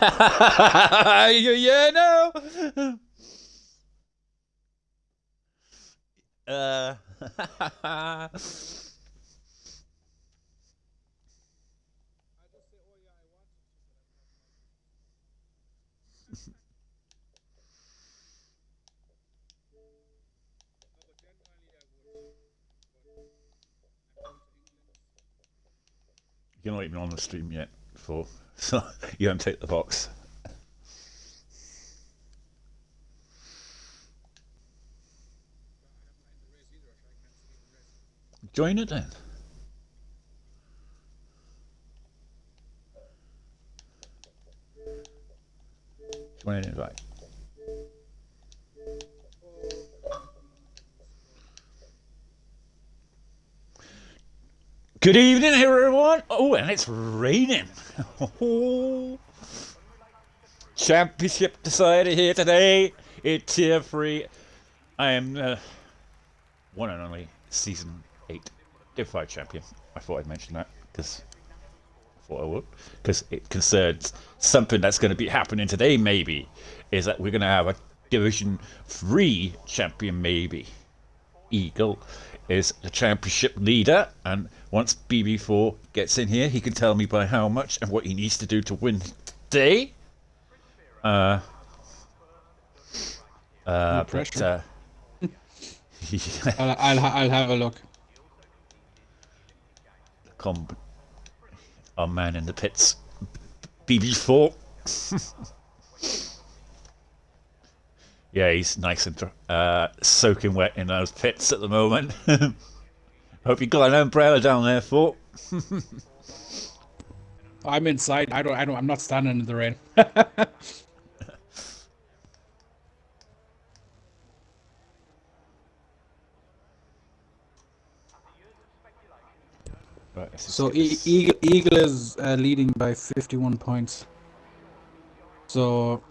Yeah, no. Uh, You're not even on the stream yet, for so you don't take the box. Join it then. Join an invite. Good evening, everyone. Oh, and it's raining. Championship decided here today. It's tier 3. I am one and only season 8 Div 5 champion. I thought I'd mention that because I thought I would. Because it concerns something that's going to be happening today, maybe. Is that we're going to have a Division 3 champion, maybe. Eagle is the championship leader, and once BB4 gets in here, he can tell me by how much and what he needs to do to win today. No pressure. I'll have a look. Our man in the pits, BB4. Yeah, he's nice and soaking wet in those pits at the moment. Hope you got an umbrella down there, Fort. I'm inside. I'm not standing in the rain. Right, so Eagle is leading by 51 points. So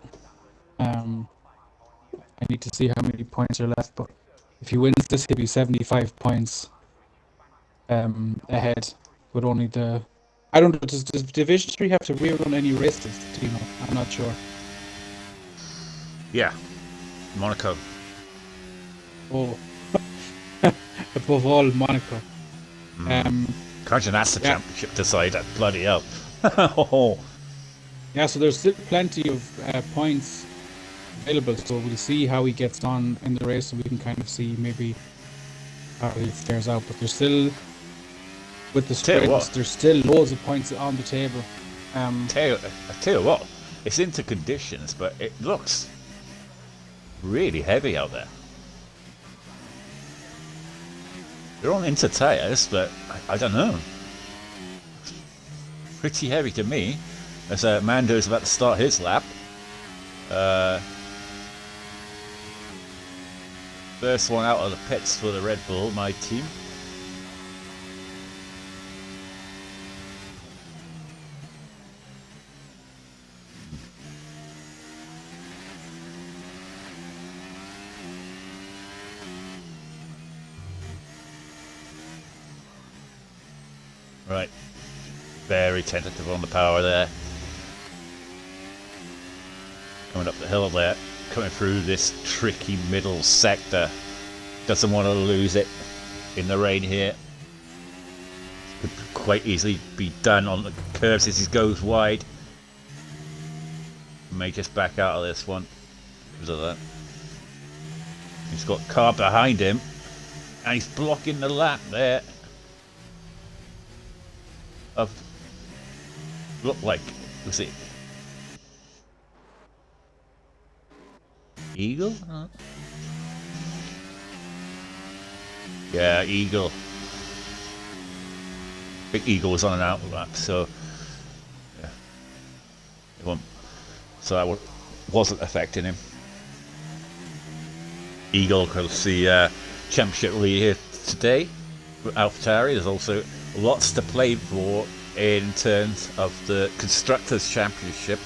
I need to see how many points are left. But if he wins this, he'll be 75 points ahead. With only the, I don't know. Does Division 3 have to rerun any races? Do you know? I'm not sure. Yeah, Monaco. Oh, above all, Monaco. Imagine that's the championship decider. Bloody hell. Yeah, so there's still plenty of points available. So we'll see how he gets on in the race, and we can kind of see maybe how he fares out. But there's still, with the sprints, there's still loads of points on the table. I tell you what, it's into conditions, but it looks really heavy out there. They're on into tires, but I don't know. Pretty heavy to me. As Mando's about to start his lap. First one out of the pits for the Red Bull, my team. Right. Very tentative on the power there. Coming up the hill there. Coming through this tricky middle sector. Doesn't want to lose it in the rain here. Could quite easily be done on the curves as he goes wide. May just back out of this one because of that. He's got a car behind him and he's blocking the lap there. Of look like, was it Eagle? Yeah, Eagle. Big Eagle was on an out lap, so yeah, so that wasn't affecting him. Eagle because the championship lead here today with AlphaTauri. There's also lots to play for in terms of the Constructors' Championship,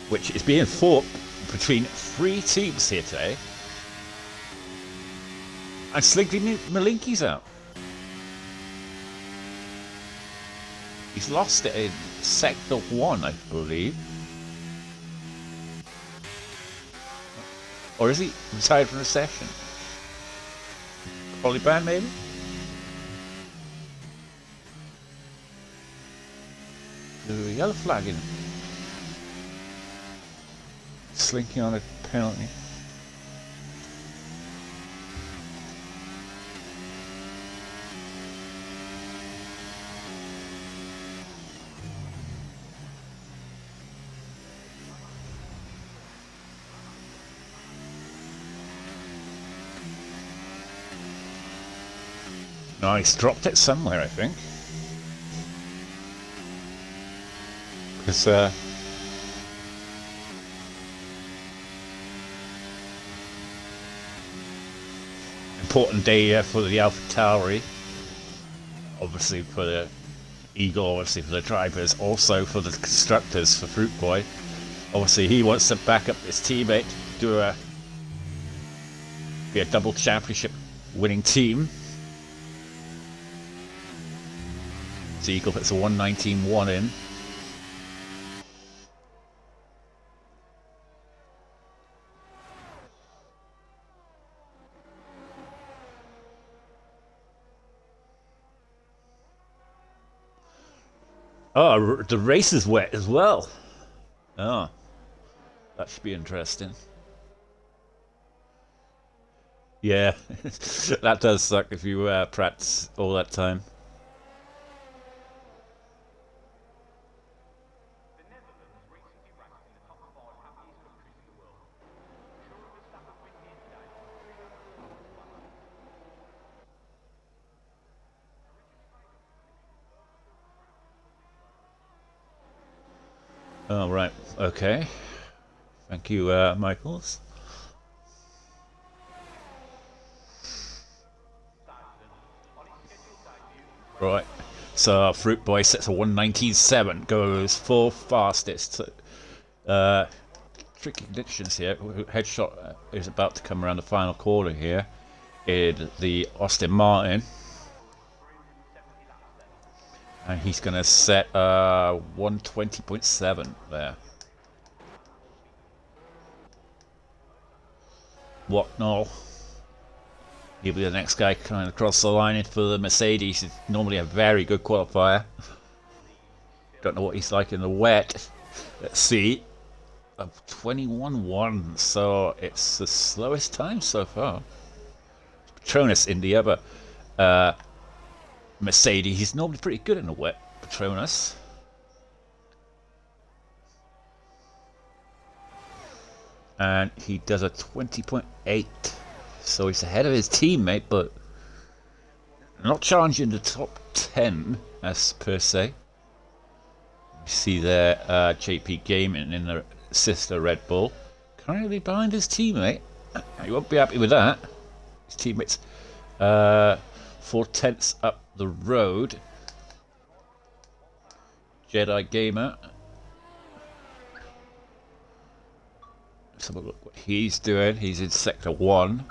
which is being fought between 3 teams here today. And Slinky Malinky's out. He's lost it in Sector 1, I believe. Or is he retired from the session? Probably banned, maybe? The yellow flag in. Slinking on a penalty. Nice, dropped it somewhere, I think. Because, important day for the AlphaTauri. Obviously for the Eagle, obviously for the drivers, also for the constructors, for Fruit Boy. Obviously he wants to back up his teammate, be a double championship winning team. So Eagle puts a 1:19.1 in. Oh, the race is wet as well. Oh, that should be interesting. Yeah, that does suck if you practice all that time. Oh, right. Okay. Thank you, Michaels. Right. So Fruit Boy sets a 1:19.7, goes fourth fastest. Tricky conditions here. Headshot is about to come around the final corner here in the Austin Martin. And he's going to set 1:20.7 there. Whatnall. He'll be the next guy coming across the line for the Mercedes. He's normally a very good qualifier. Don't know what he's like in the wet. Let's see. Of 21.1, so it's the slowest time so far. Petronas in the other Mercedes. He's normally pretty good in the wet, Petronas. And he does a 20.8. So he's ahead of his teammate, but not challenging the top 10 as per se. You see there JP Gaming in the sister Red Bull, currently behind his teammate. He won't be happy with that. His teammate's 4/10 up the road. Jedi Gamer. Let's have a look what he's doing. He's in sector 1.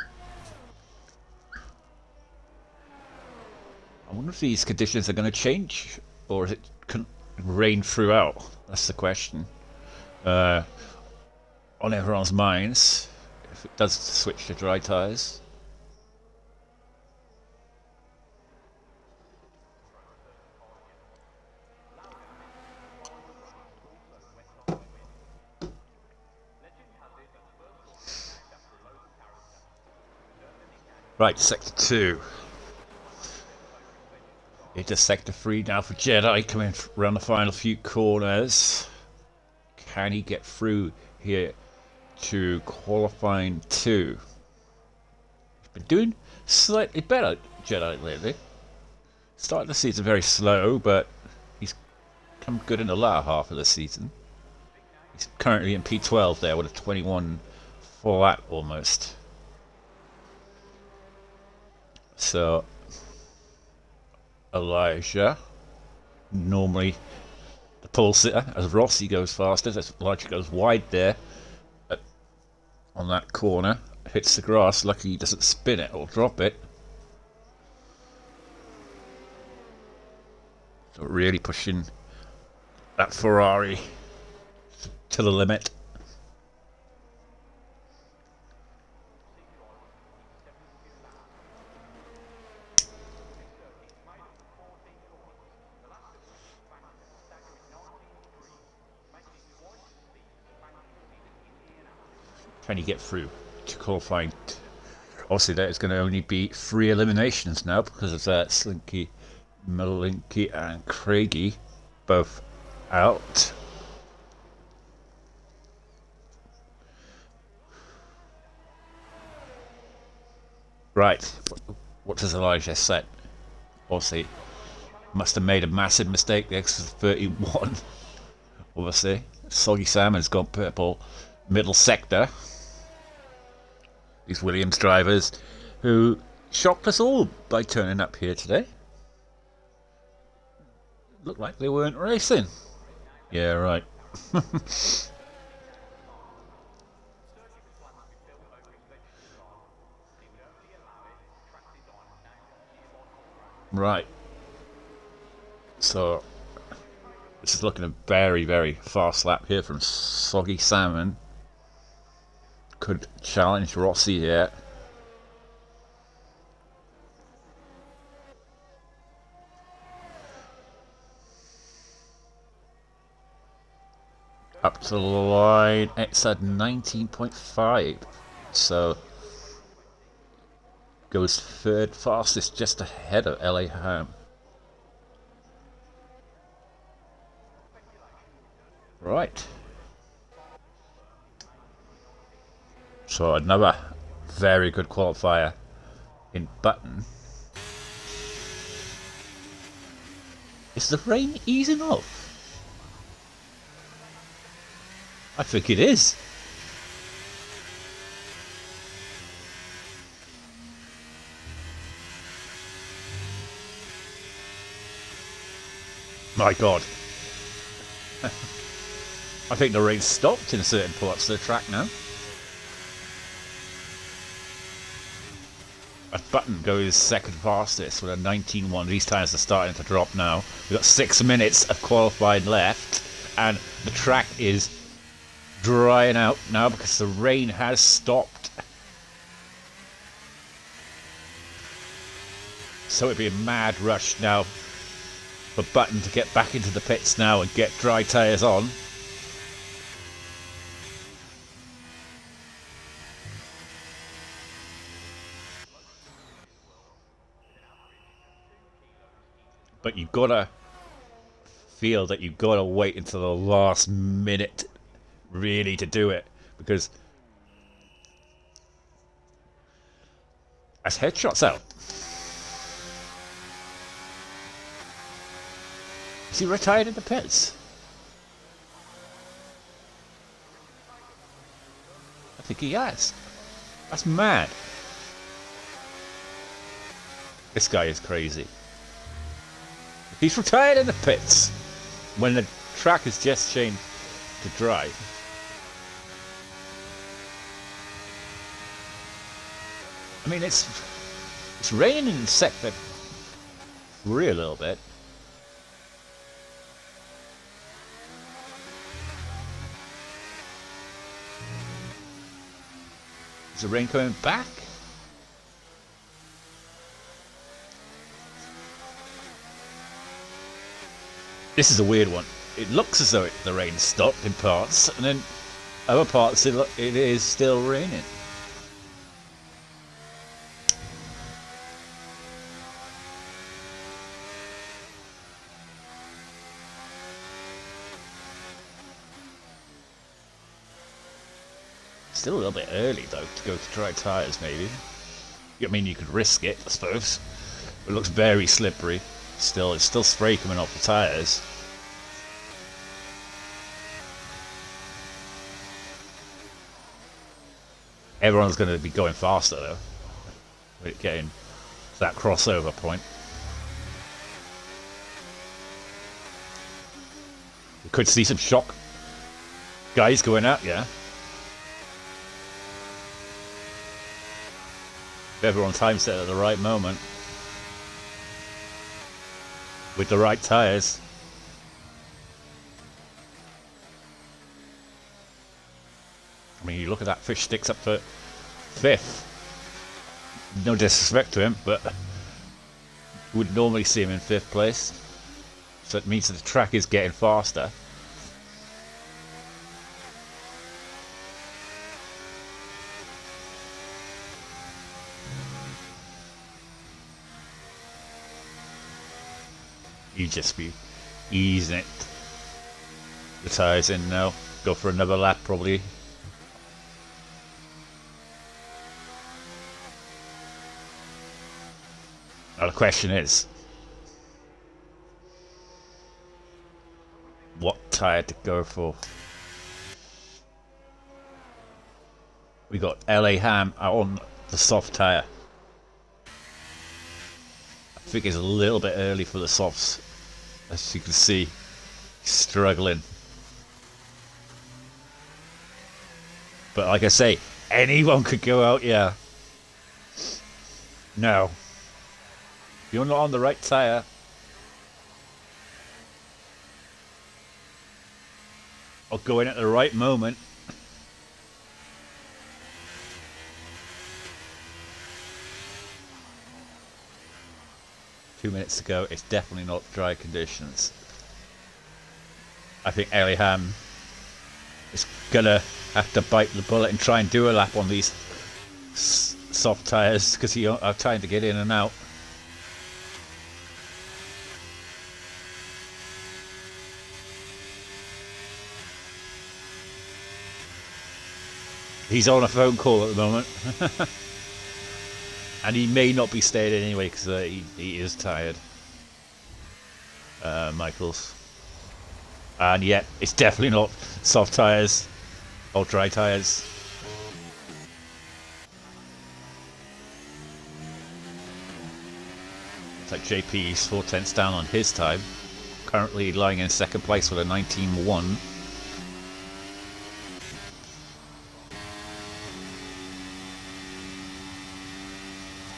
I wonder if these conditions are going to change, or is it rain throughout? That's the question. On everyone's minds, if it does switch to dry tyres. Right, sector 2. Into sector 3 now for Jedi, coming around the final few corners. Can he get through here to qualifying 2? He's been doing slightly better, Jedi, lately. Starting the season very slow, but he's come good in the latter half of the season. He's currently in P12 there with a 21 flat almost. So Elijah, normally the pole sitter, as Rossi goes faster, as Elijah goes wide there on that corner, hits the grass, lucky he doesn't spin it or drop it. So really pushing that Ferrari to the limit. Can he get through to qualifying? Obviously, there's going to only be 3 eliminations now because of Slinky, Malinky, and Craigie both out. Right, what does Elijah set? Obviously, must have made a massive mistake. The exit 31. Obviously, Soggy Salmon's got purple middle sector. These Williams drivers who shocked us all by turning up here today. Looked like they weren't racing. Yeah, right. Right. So, this is looking a very, very fast lap here from Soggy Salmon. Could challenge Rossi here. Up to the line, it's at 19.5. So, goes third fastest, just ahead of LA Home. Right. So another very good qualifier in Button. Is the rain easing off? I think it is. My God. I think the rain stopped in certain parts of the track now. A Button goes second fastest with a 19.1. These tyres are starting to drop now. We've got 6 minutes of qualifying left, and the track is drying out now because the rain has stopped. So it'd be a mad rush now for Button to get back into the pits now and get dry tyres on. But you've got to feel that you've got to wait until the last minute really to do it, because as Headshot's out, is he retired in the pits? I think he has. That's mad. This guy is crazy. He's retired in the pits when the track has just changed to dry. I mean, it's raining in sector 3 a little bit. Is the rain coming back? This is a weird one. It looks as though the rain stopped in parts, and then other parts it is still raining. Still a little bit early though to go to dry tyres, maybe. I mean, you could risk it, I suppose. It looks very slippery. Still, it's still spray coming off the tyres. Everyone's going to be going faster though. We're getting to that crossover point. We could see some shock guys going out, yeah. If everyone time set at the right moment with the right tyres. I mean, you look at that fish sticks up to 5th. No disrespect to him, but would normally see him in 5th place. So it means that the track is getting faster. You just be easing it. The tyres in now. Go for another lap probably. Now the question is, what tyre to go for? We got LA Ham on the soft tyre. I think it's a little bit early for the softs. As you can see, struggling. But like I say, anyone could go out, yeah. No. If you're not on the right tyre, or going at the right moment, minutes to go, it's definitely not dry conditions. I think Eliham is gonna have to bite the bullet and try and do a lap on these soft tyres because he don't have time to get in and out. He's on a phone call at the moment. And he may not be staying anyway because he is tired. Michaels. And yet, it's definitely not soft tyres or dry tyres. It's like JP's 4/10 down on his time. Currently lying in second place with a 19.1.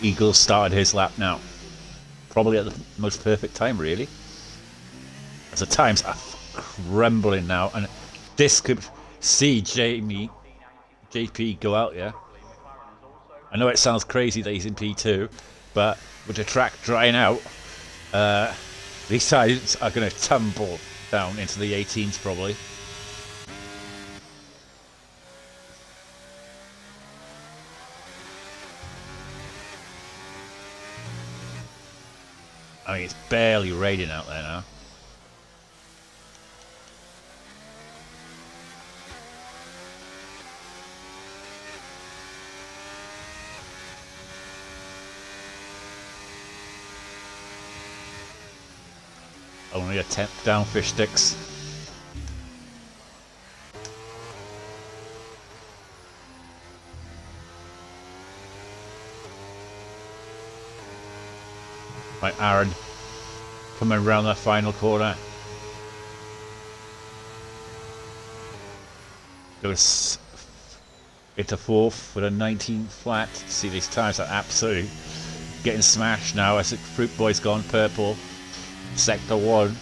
Eagles started his lap now. Probably at the most perfect time, really. As the times are crumbling now, and this could see JP go out, yeah? I know it sounds crazy that he's in P2, but with the track drying out, these tires are going to tumble down into the 18s probably. I mean, it's barely raining out there now. Only a 10th down, fish sticks. Right, Aaron coming around that final corner. Goes into fourth with a 19 flat. See, these tyres are absolutely getting smashed now as the Fruit Boy's gone purple. Sector 1.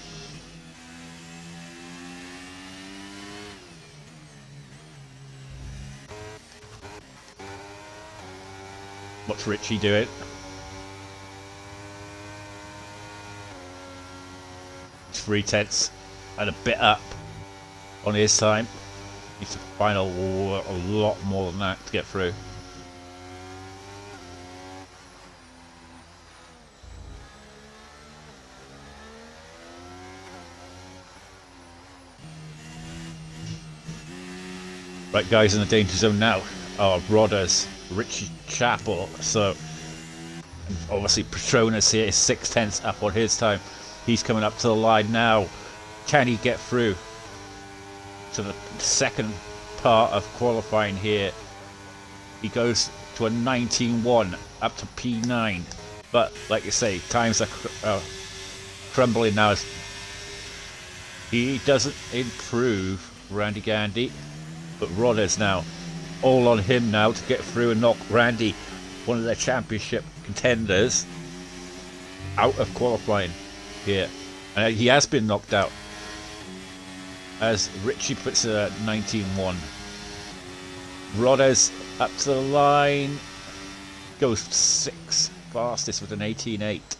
What's Richie doing? It's 3/10 and a bit up on his time. Needs to find a lot more than that to get through. Right, guys in the danger zone now are Rodders, Richie Chappell. So obviously Petronas here is 6/10 up on his time. He's coming up to the line now. Can he get through to the second part of qualifying here? He goes to a 19.1 up to P9. But like you say, times are crumbling now. He doesn't improve, Randy Gandy. But Rodders now, all on him now to get through and knock Randy, one of their championship contenders, out of qualifying here. And he has been knocked out as Richie puts a 19.1. Rodders up to the line, goes 6th fastest with an 18.8.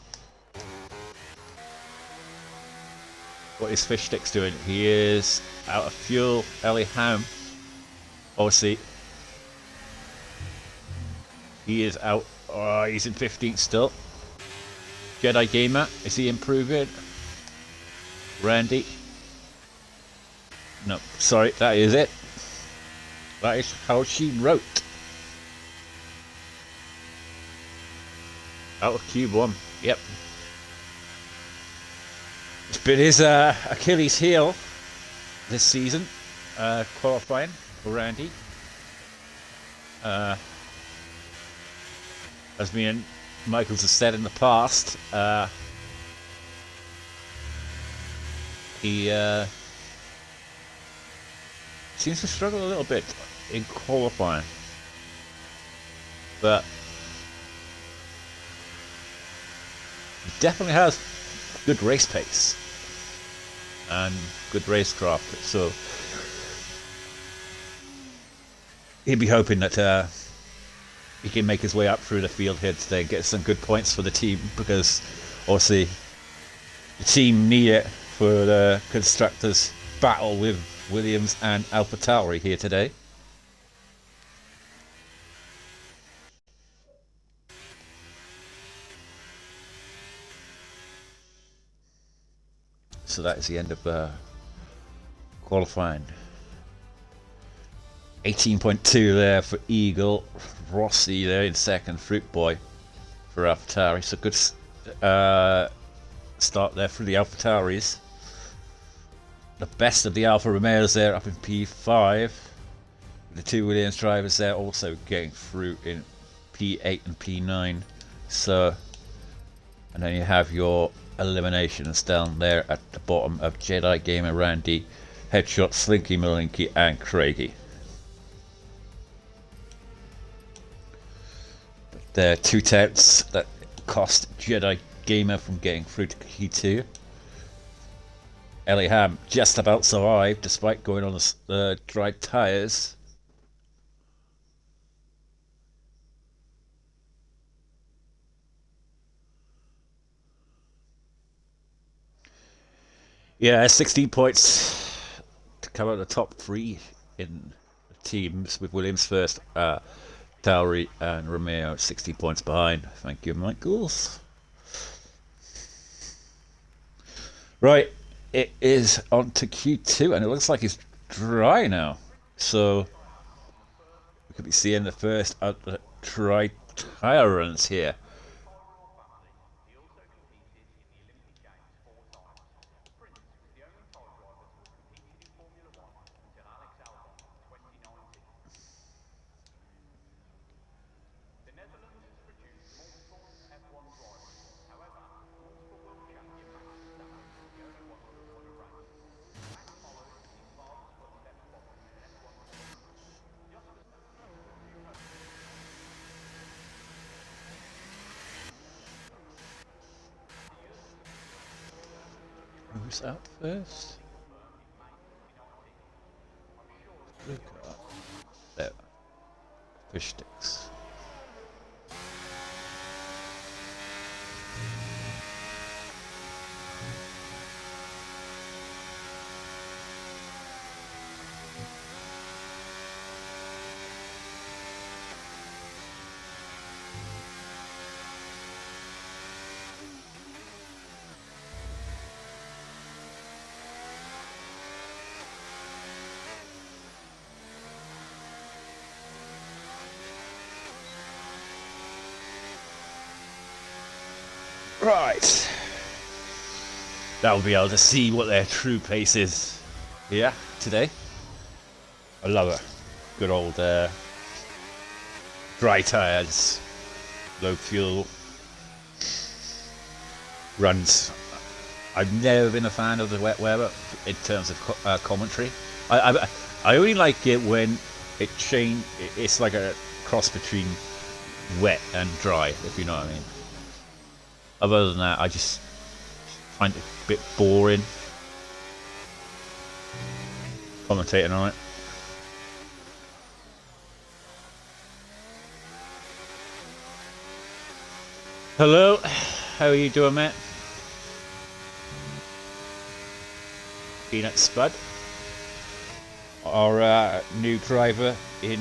What is Fish Sticks doing? He is out of fuel. Ellie Ham, obviously, he is out. Oh, he's in 15th still. Jedi Gamer, is he improving? Randy. No, sorry, that is it. That is how she wrote. Out of Q1. Yep. It's been his Achilles heel this season, qualifying for Randy. As me and Michaels have said in the past, he seems to struggle a little bit in qualifying, but he definitely has good race pace and good racecraft, so he'd be hoping that he can make his way up through the field here today and get some good points for the team, because obviously the team need it for the constructors' battle with Williams and AlphaTauri here today. So that is the end of qualifying. 18.2 there for Eagle. Rossi there in second. Fruit Boy for AlphaTauri. So good start there for the AlphaTauris. The best of the Alfa Romeos there up in P5. The two Williams drivers there also getting through in P8 and P9. So, and then you have your eliminations down there at the bottom of Jedi Gamer, Randy, Headshot, Slinky Malinky and Craigie. But there are 2 tenths that cost Jedi Gamer from getting through to Q2. Ellie Ham just about survived despite going on the dry tyres. Yeah, 16 points to come out the top 3 in teams, with Williams first, Tauri and Romeo 60 points behind. Thank you, Michaels. Right, it is on to Q2, and it looks like it's dry now. So we could be seeing the first of the dry tyre runs here. Who's out first? Blue car. There. Fish sticks. Right. That'll be able to see what their true pace is here today. I love it. Good old dry tyres, low fuel runs. I've never been a fan of the wet weather in terms of commentary. I only like it when it's like a cross between wet and dry, if you know what I mean. Other than that, I just find it a bit boring commentating on it. Hello, how are you doing, mate? Peanut Spud, our new driver in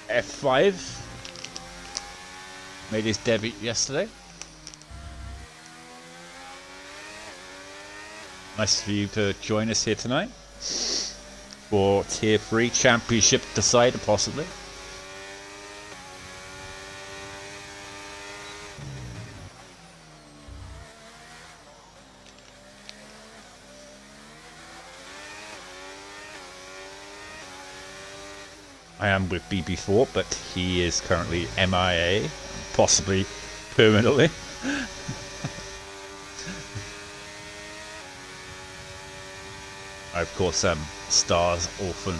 F5. Made his debut yesterday. Nice for you to join us here tonight for Tier 3 Championship Decider, possibly. I am with BB4, but he is currently MIA, possibly permanently. I, of course, am Stars Orphan.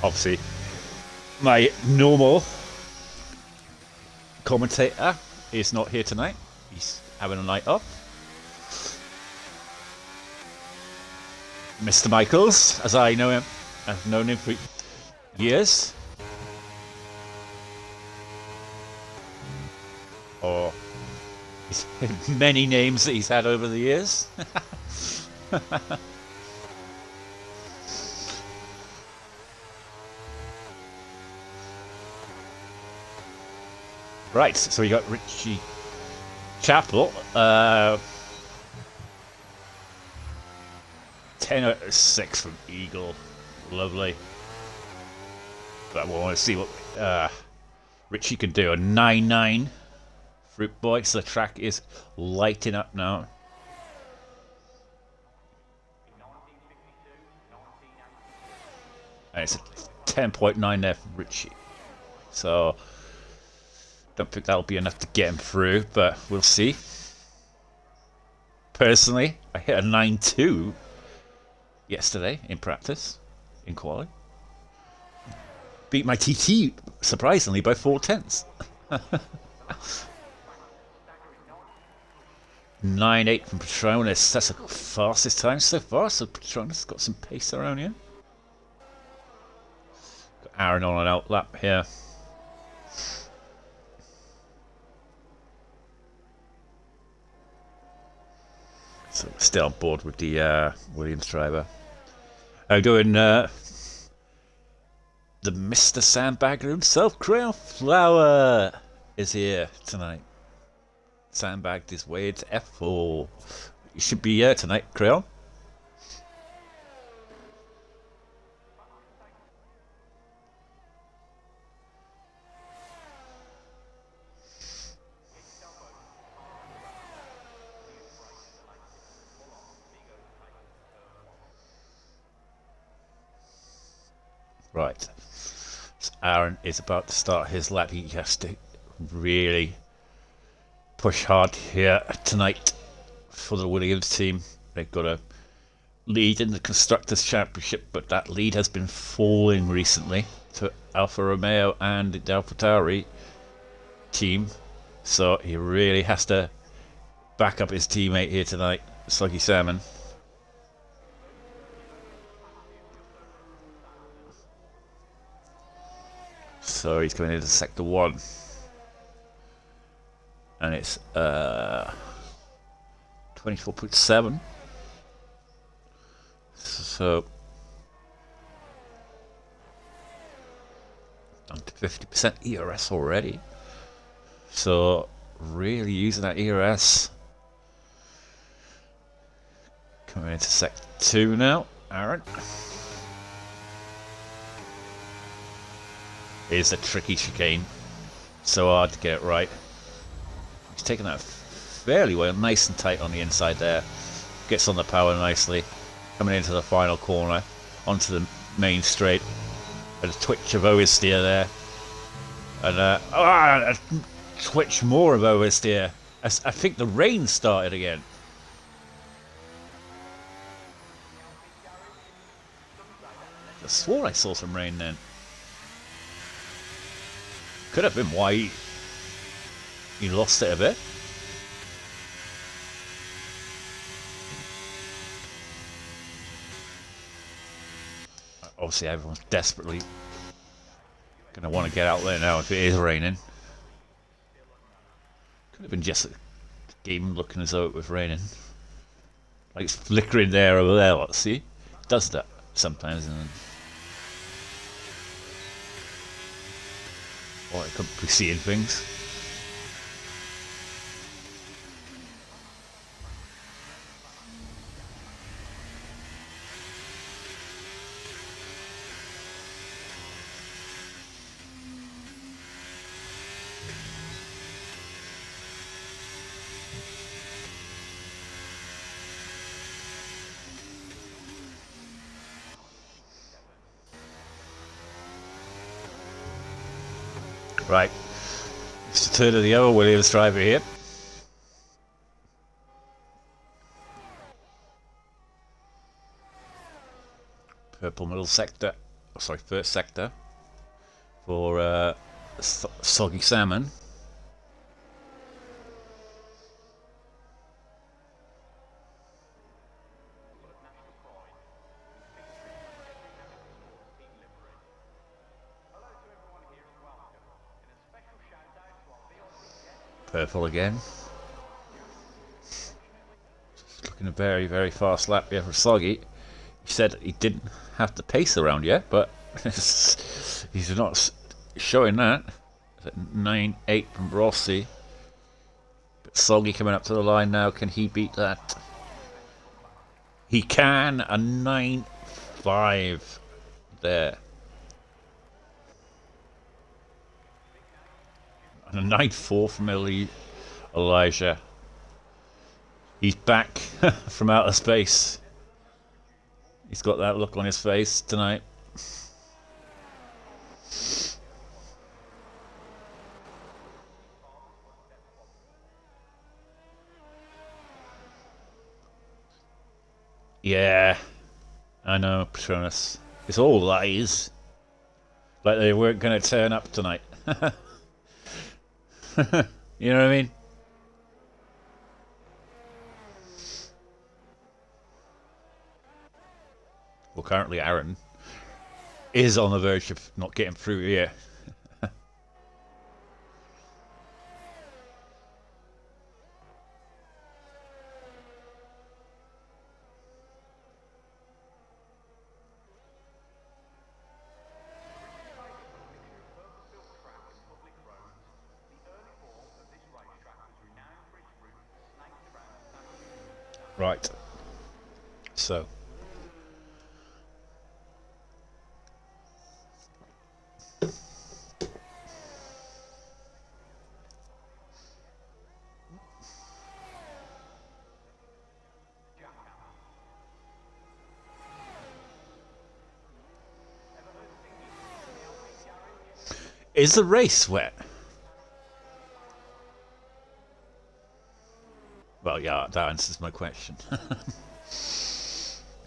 Obviously, my normal commentator is not here tonight. He's having a night off. Mr. Michaels, as I know him, I've known him for years. Or many names that he's had over the years. Right, so we got Richie Chappell. 10 out of 6 from Eagle. Lovely. But we want to see what Richie can do. A 9-9 Fruit Boy. So the track is lighting up now. And it's a 10.9 there for Richie. So don't think that'll be enough to get him through, but we'll see. Personally, I hit a 9.2 yesterday in practice, in quali. Beat my TT, surprisingly, by 4/10. 9.8 from Patronus. That's the fastest time so far, so Patronus got some pace around here. Got Aaron on an out lap here. So we're still on board with the Williams driver. I'm doing the Mr. Sandbagger himself, Crayon Flower, is here tonight. Sandbagged his way to F4. You should be here tonight, Crayon. Right, so Aaron is about to start his lap. He has to really push hard here tonight for the Williams team. They've got a lead in the Constructors' Championship, but that lead has been falling recently to Alfa Romeo and the AlphaTauri team. So he really has to back up his teammate here tonight, Sluggy Salmon. So he's going into sector 1, and it's 24.7. So down to 50% ERS already. So really using that ERS. Coming into sector 2 now, Aaron. Is a tricky chicane. So hard to get it right. He's taking that fairly well, nice and tight on the inside there. Gets on the power nicely. Coming into the final corner, onto the main straight. A twitch of oversteer there. And a twitch more of oversteer. I think the rain started again. I swore I saw some rain then. Could have been why he lost it a bit. Obviously everyone's desperately going to want to get out there now if it is raining. Could have been just a game looking as though it was raining. Like it's flickering there over there, let's see. It does that sometimes. And or I couldn't be seeing things. Right, it's the turn of the other Williams driver here. Purple middle sector, sorry, first sector for Soggy Salmon. Purple again. Just looking a very, very fast lap here for Soggy. He said he didn't have to pace around yet, but he's not showing that. 9.8 from Rossi. But Soggy coming up to the line now. Can he beat that? He can. A 9.5 there. And a 9.4 from Elijah. He's back from outer space. He's got that look on his face tonight. Yeah, I know, Patronus. It's all lies. Like they weren't going to turn up tonight. You know what I mean? Well, currently Aaron is on the verge of not getting through here. Right. So. Is the race wet? Well, yeah, that answers my question.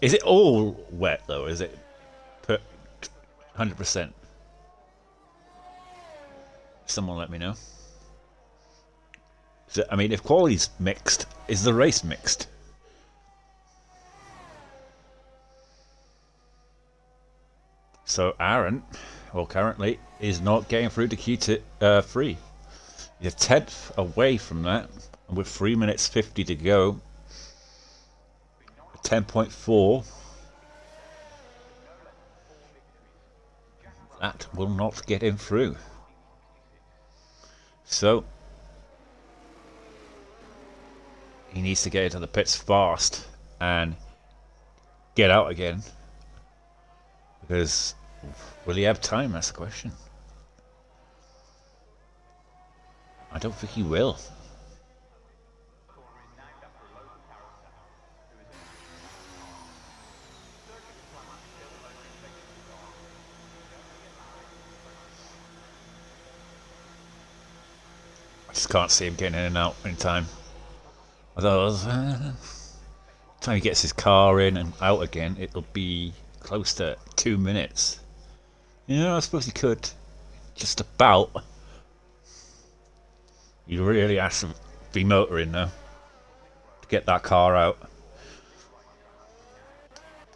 Is it all wet though? Is it 100%? Someone let me know. I mean, if quality's mixed, is the race mixed? So Aaron, well, currently is not getting through to Q3. He's a tenth away from that, and with 3 minutes 50 to go. 10.4. That will not get him through. So he needs to get into the pits fast and get out again. Because will he have time? That's the question. I don't think he will. I just can't see him getting in and out in time. Although, time he gets his car in and out again, it'll be close to 2 minutes. Yeah, I suppose he could. Just about. You really have to be motoring now to get that car out.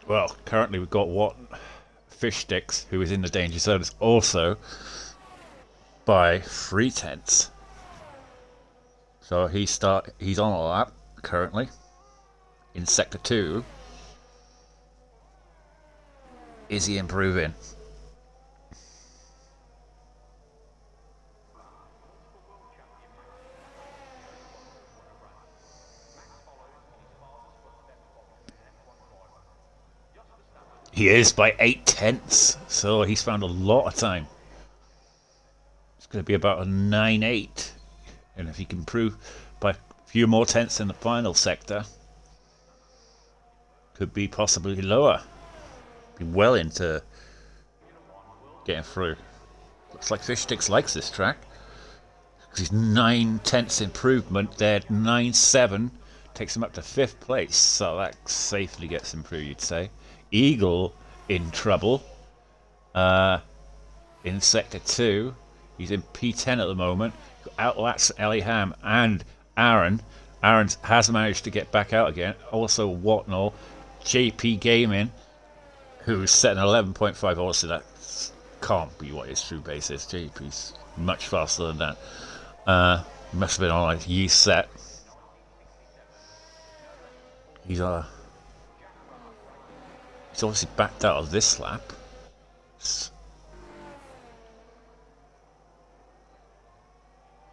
Well, currently we've got Fish Sticks, who is in the danger zone, is also by 3/10. So he's on a lap currently in sector 2. Is he improving? He is by 8/10, so he's found a lot of time. It's going to be about a 9.8, and if he can improve by a few more tenths in the final sector, could be possibly lower. Be well into getting through. Looks like Fish Sticks likes this track. He's 9/10 improvement there, 9-7. Takes him up to 5th place, so that safely gets him through, you'd say. Eagle in trouble. In Sector 2. He's in P10 at the moment. Outlaps Ellie Ham and Aaron. Aaron has managed to get back out again. Also Watnall. JP Gaming, who's set an 11.5. Obviously that can't be what his true base is. JP's much faster than that. Must have been on a year set. He's obviously backed out of this lap.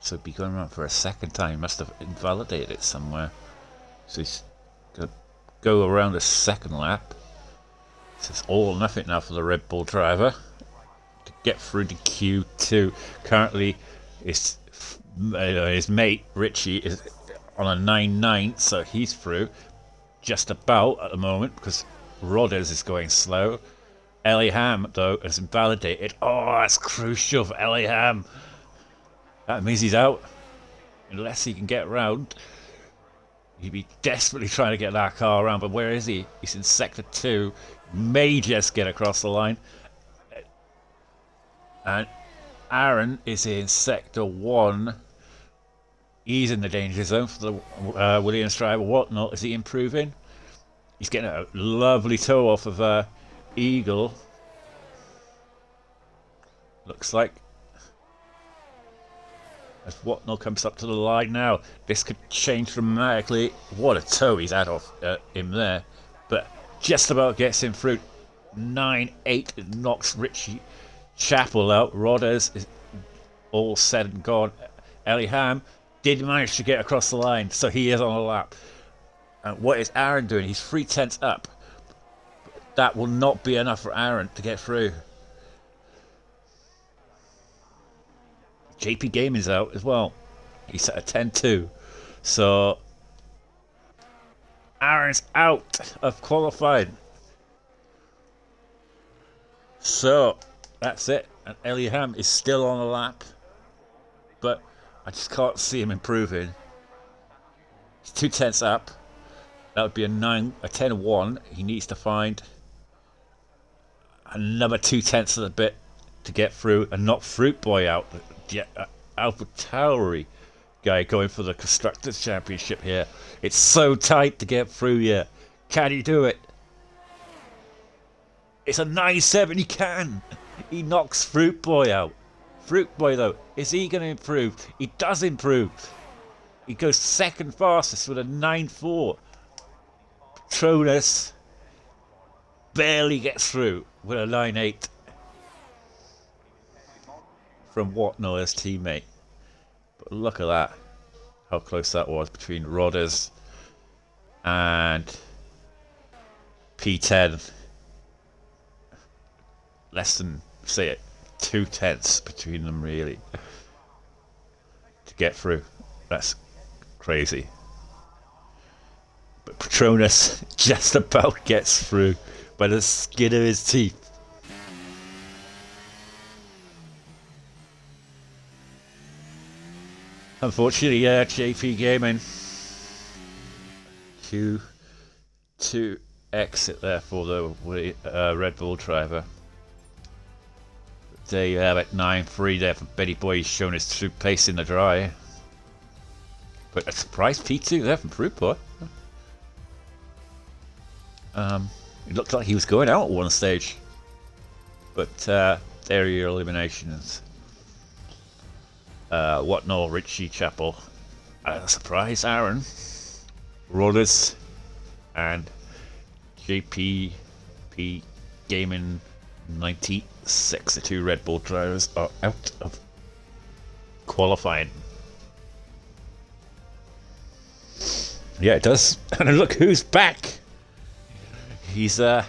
So he'd be going around for a second time. He must have invalidated it somewhere. So he's going to go around a second lap. So it's all or nothing now for the Red Bull driver to get through to Q2. Currently, his mate Richie is on a 9-9, so he's through just about at the moment because Rodders is going slow. Ellie Ham, though, has invalidated. Oh, that's crucial for Ellie Ham. That means he's out. Unless he can get around. He'd be desperately trying to get that car around, but where is he? He's in Sector 2. May just get across the line. And Aaron is in Sector 1. He's in the danger zone for the Williams driver. Whatnot, is he improving? He's getting a lovely tow off of Eagle. Looks like. As Whatnot comes up to the line now, this could change dramatically. What a tow he's had off him there. But just about gets him through. 9-8 knocks Richie Chappell out. Rodders is all said and gone. Ellie Ham did manage to get across the line, so he is on a lap. And what is Aaron doing? He's 3/10 up. That will not be enough for Aaron to get through. JP Gaming's out as well. He's at a 10-2. So Aaron's out of qualifying. So that's it. And Ellie Ham is still on the lap. But I just can't see him improving. He's 2/10 up. That would be a 10-1. He needs to find another 2/10 of the bit to get through and knock Fruit Boy out. Alpha Tauri guy going for the Constructors' Championship here. It's so tight to get through here. Can he do it? It's a 9-7. He can. He knocks Fruit Boy out. Fruit Boy, though, is he going to improve? He does improve. He goes second fastest with a 9-4. Patronus barely gets through with a 9-8 from Watnall, his teammate. But look at that. How close that was between Rodders and P10. Less than, say it, 2/10 between them, really, to get through. That's crazy. But Patronus just about gets through by the skin of his teeth. Unfortunately, yeah, JP Gaming. Q2 exit there for the Red Bull driver. There you have it, 9-3 there for Betty Boy. He's shown his true pace in the dry. But a surprise P2 there from Fruit Boy. It looked like he was going out at one stage. But there are your eliminations. Whatnall, Richie Chappell, surprise Aaron, Rollers, and JP Gaming 96. The two Red Bull drivers are out of qualifying. Yeah, it does. And look who's back. He's been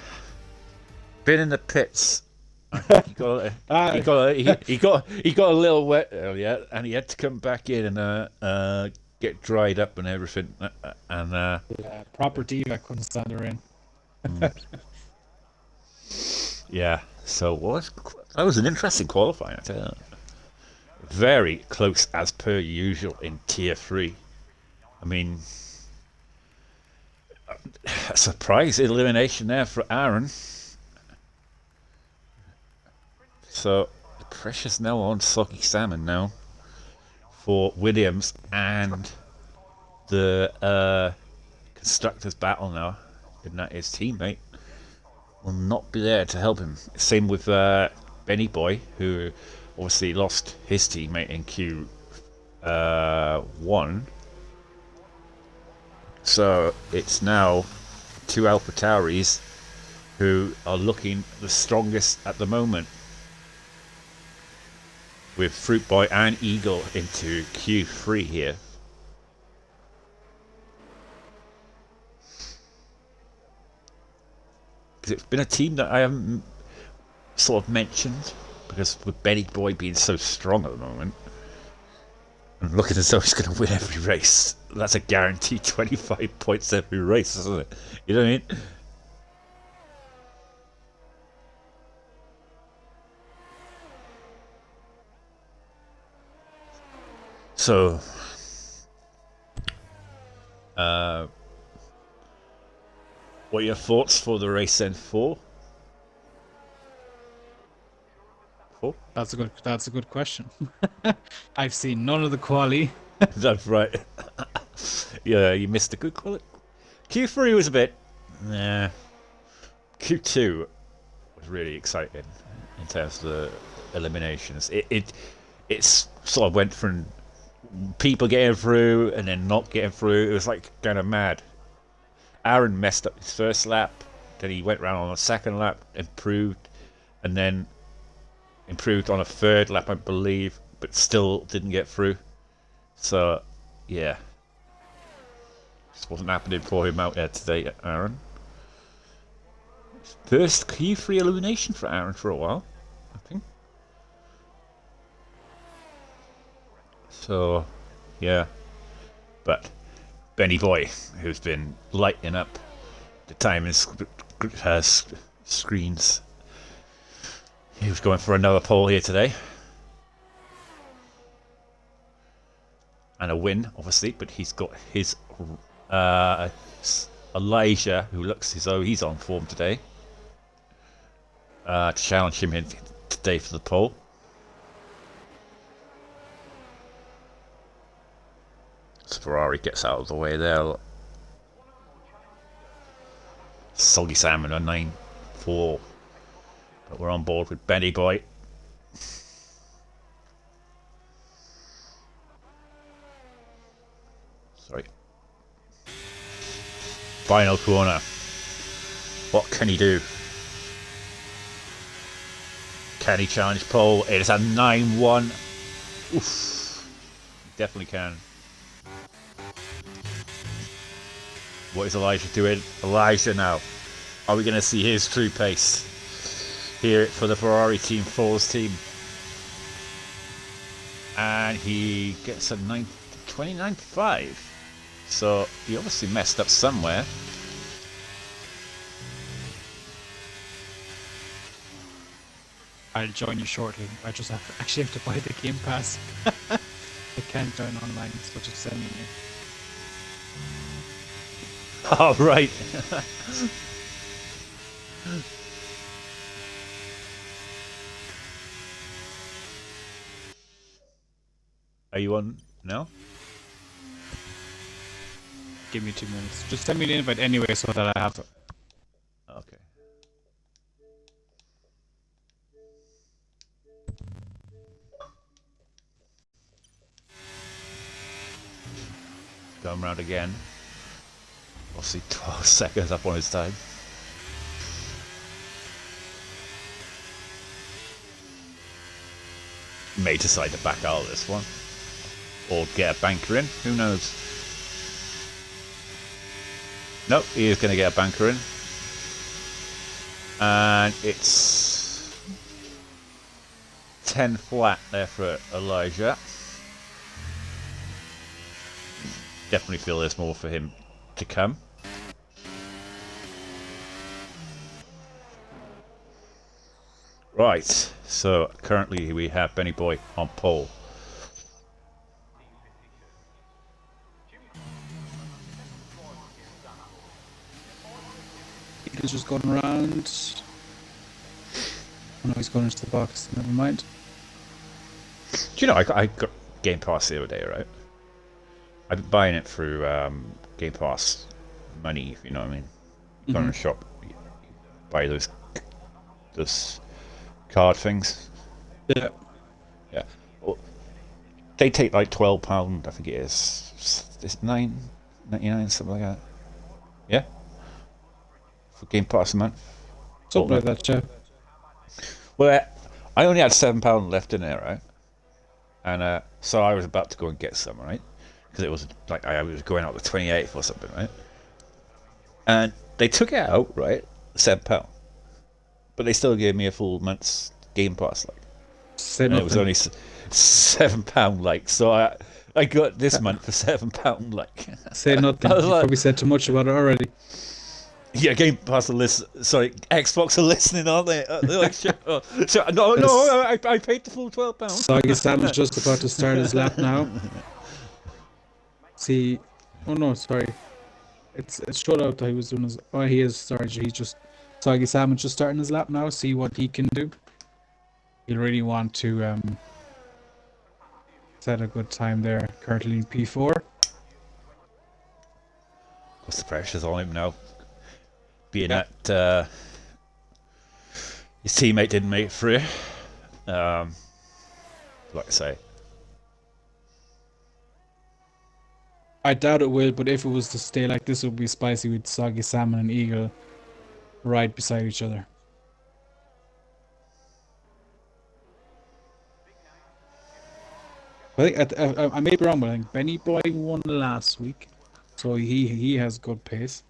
in the pits. He got a little wet earlier, and he had to come back in and get dried up and everything. And proper diva couldn't stand the rain. yeah. So That was an interesting qualifying, I tell you. Very close as per usual in Tier 3. I mean, a surprise elimination there for Aaron. So the pressure's now on Soggy Salmon now for Williams, and the constructors battle now, and that his teammate will not be there to help him. Same with Benny Boy, who obviously lost his teammate in Q1. So it's now two Alpha Tauris who are looking the strongest at the moment, with Fruit Boy and Eagle into Q3 here. Because it's been a team that I haven't sort of mentioned, because with Benny Boy being so strong at the moment, and looking as though he's going to win every race. That's a guaranteed 25 points every race, isn't it? You know what I mean? So, what are your thoughts for the race then? Four? That's a good question. I've seen none of the quali. That's right. Yeah, you missed a good quality. Q3 was a bit. Nah. Q2 was really exciting in terms of the eliminations. It sort of went from people getting through and then not getting through. It was like kind of mad. Aaron messed up his first lap, then he went round on a second lap, improved, and then improved on a third lap, I believe, but still didn't get through. So, yeah. Just wasn't happening for him out there today, Aaron. First Q3 elimination for Aaron for a while, I think. So, yeah. But Benny Boy, who's been lighting up the time in screens, he was going for another pole here today. And a win, obviously, but he's got his Elijah, who looks as though he's on form today, to challenge him in today for the pole. So Ferrari gets out of the way there. Soggy Salmon on 9-4. But we're on board with Benny Boy. Sorry. Final corner. What can he do? Can he challenge pole? It is a 9-1. Oof. Definitely can. What is Elijah doing? Elijah now. Are we going to see his true pace here for the Ferrari team, Fours team? And he gets a 29.5. So he obviously messed up somewhere. I'll join you shortly. I just actually have to buy the Game Pass. I can't join online, so just send me. Oh, right. Are you on now? Give me 2 minutes. Just send me the invite anyway so that I have it. Okay. Going round again. Obviously 12 seconds up on his time. May decide to back out of this one. Or get a banker in. Who knows? Nope, he is going to get a banker in. And it's 10 flat there for Elijah. Definitely feel there's more for him to come. Right, so currently we have Benny Boy on pole. He's just going around. Oh no, he's going into the box. Never mind. Do you know, I got Game Pass the other day, right? I've been buying it through Game Pass money, if you know what I mean. Go in a shop, buy those card things. Yeah. Yeah. Well, they take like £12, I think it is. It's $9.99, something like that. Yeah? For Game Pass a month. Something like that, yeah. Well, I only had £7 left in there, right? And so I was about to go and get some, right? Because it was like I was going out the 28th or something, right? And they took it out, right? £7, but they still gave me a full month's Game Pass, like. Say And nothing. it was only £7, like. So I got this month for £7, like. Say nothing. I was You like- probably said too much about it already. Yeah, Game Pass are sorry, Xbox are listening, aren't they? They're like, shit. No, I paid the full £12. Soggy Sam's just about to start his lap now. See, oh no, sorry. It's showed out that he was doing his. Oh, he is. Sorry, he's just. Soggy Sam is just starting his lap now. See what he can do. He'll really want to set a good time there. Currently in P4. What's the pressures on him now? Being that his teammate didn't make it through. Like I say. I doubt it will, but if it was to stay like this, it would be spicy with Soggy Salmon and Eagle right beside each other. I think I may be wrong, but I think Benny Boy won last week, so he has good pace.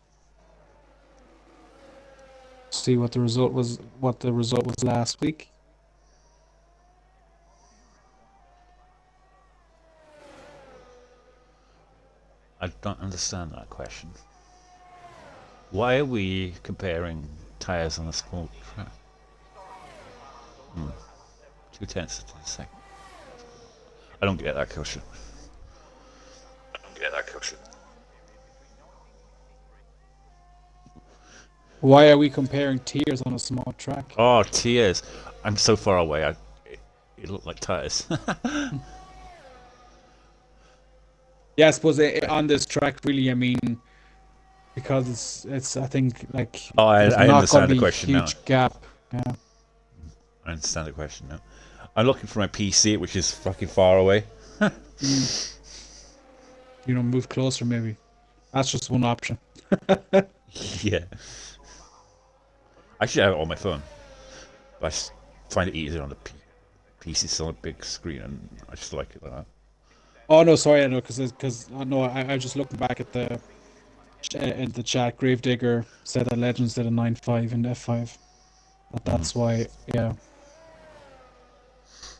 See what the result was. What the result was last week. I don't understand that question. Why are we comparing tyres on a small track? 0.2 of a second. I don't get that question. Why are we comparing tiers on a small track? Oh, tears. I'm so far away. It looked like tyres. Yeah, I suppose on this track, really, I mean, because it's I think like Oh, I there's not understand gonna the be question now. huge gap. Yeah. I understand the question now. I'm looking for my PC, which is fucking far away. You know, move closer maybe. That's just one option. Yeah. I should have it on my phone. But I find it easier on the PC. It's on a big screen, and I just like it like that. Oh no, sorry, I know, because no, I was just looking back at the in the chat. Gravedigger said that Legends did a 9.5 in F5. That's why, yeah.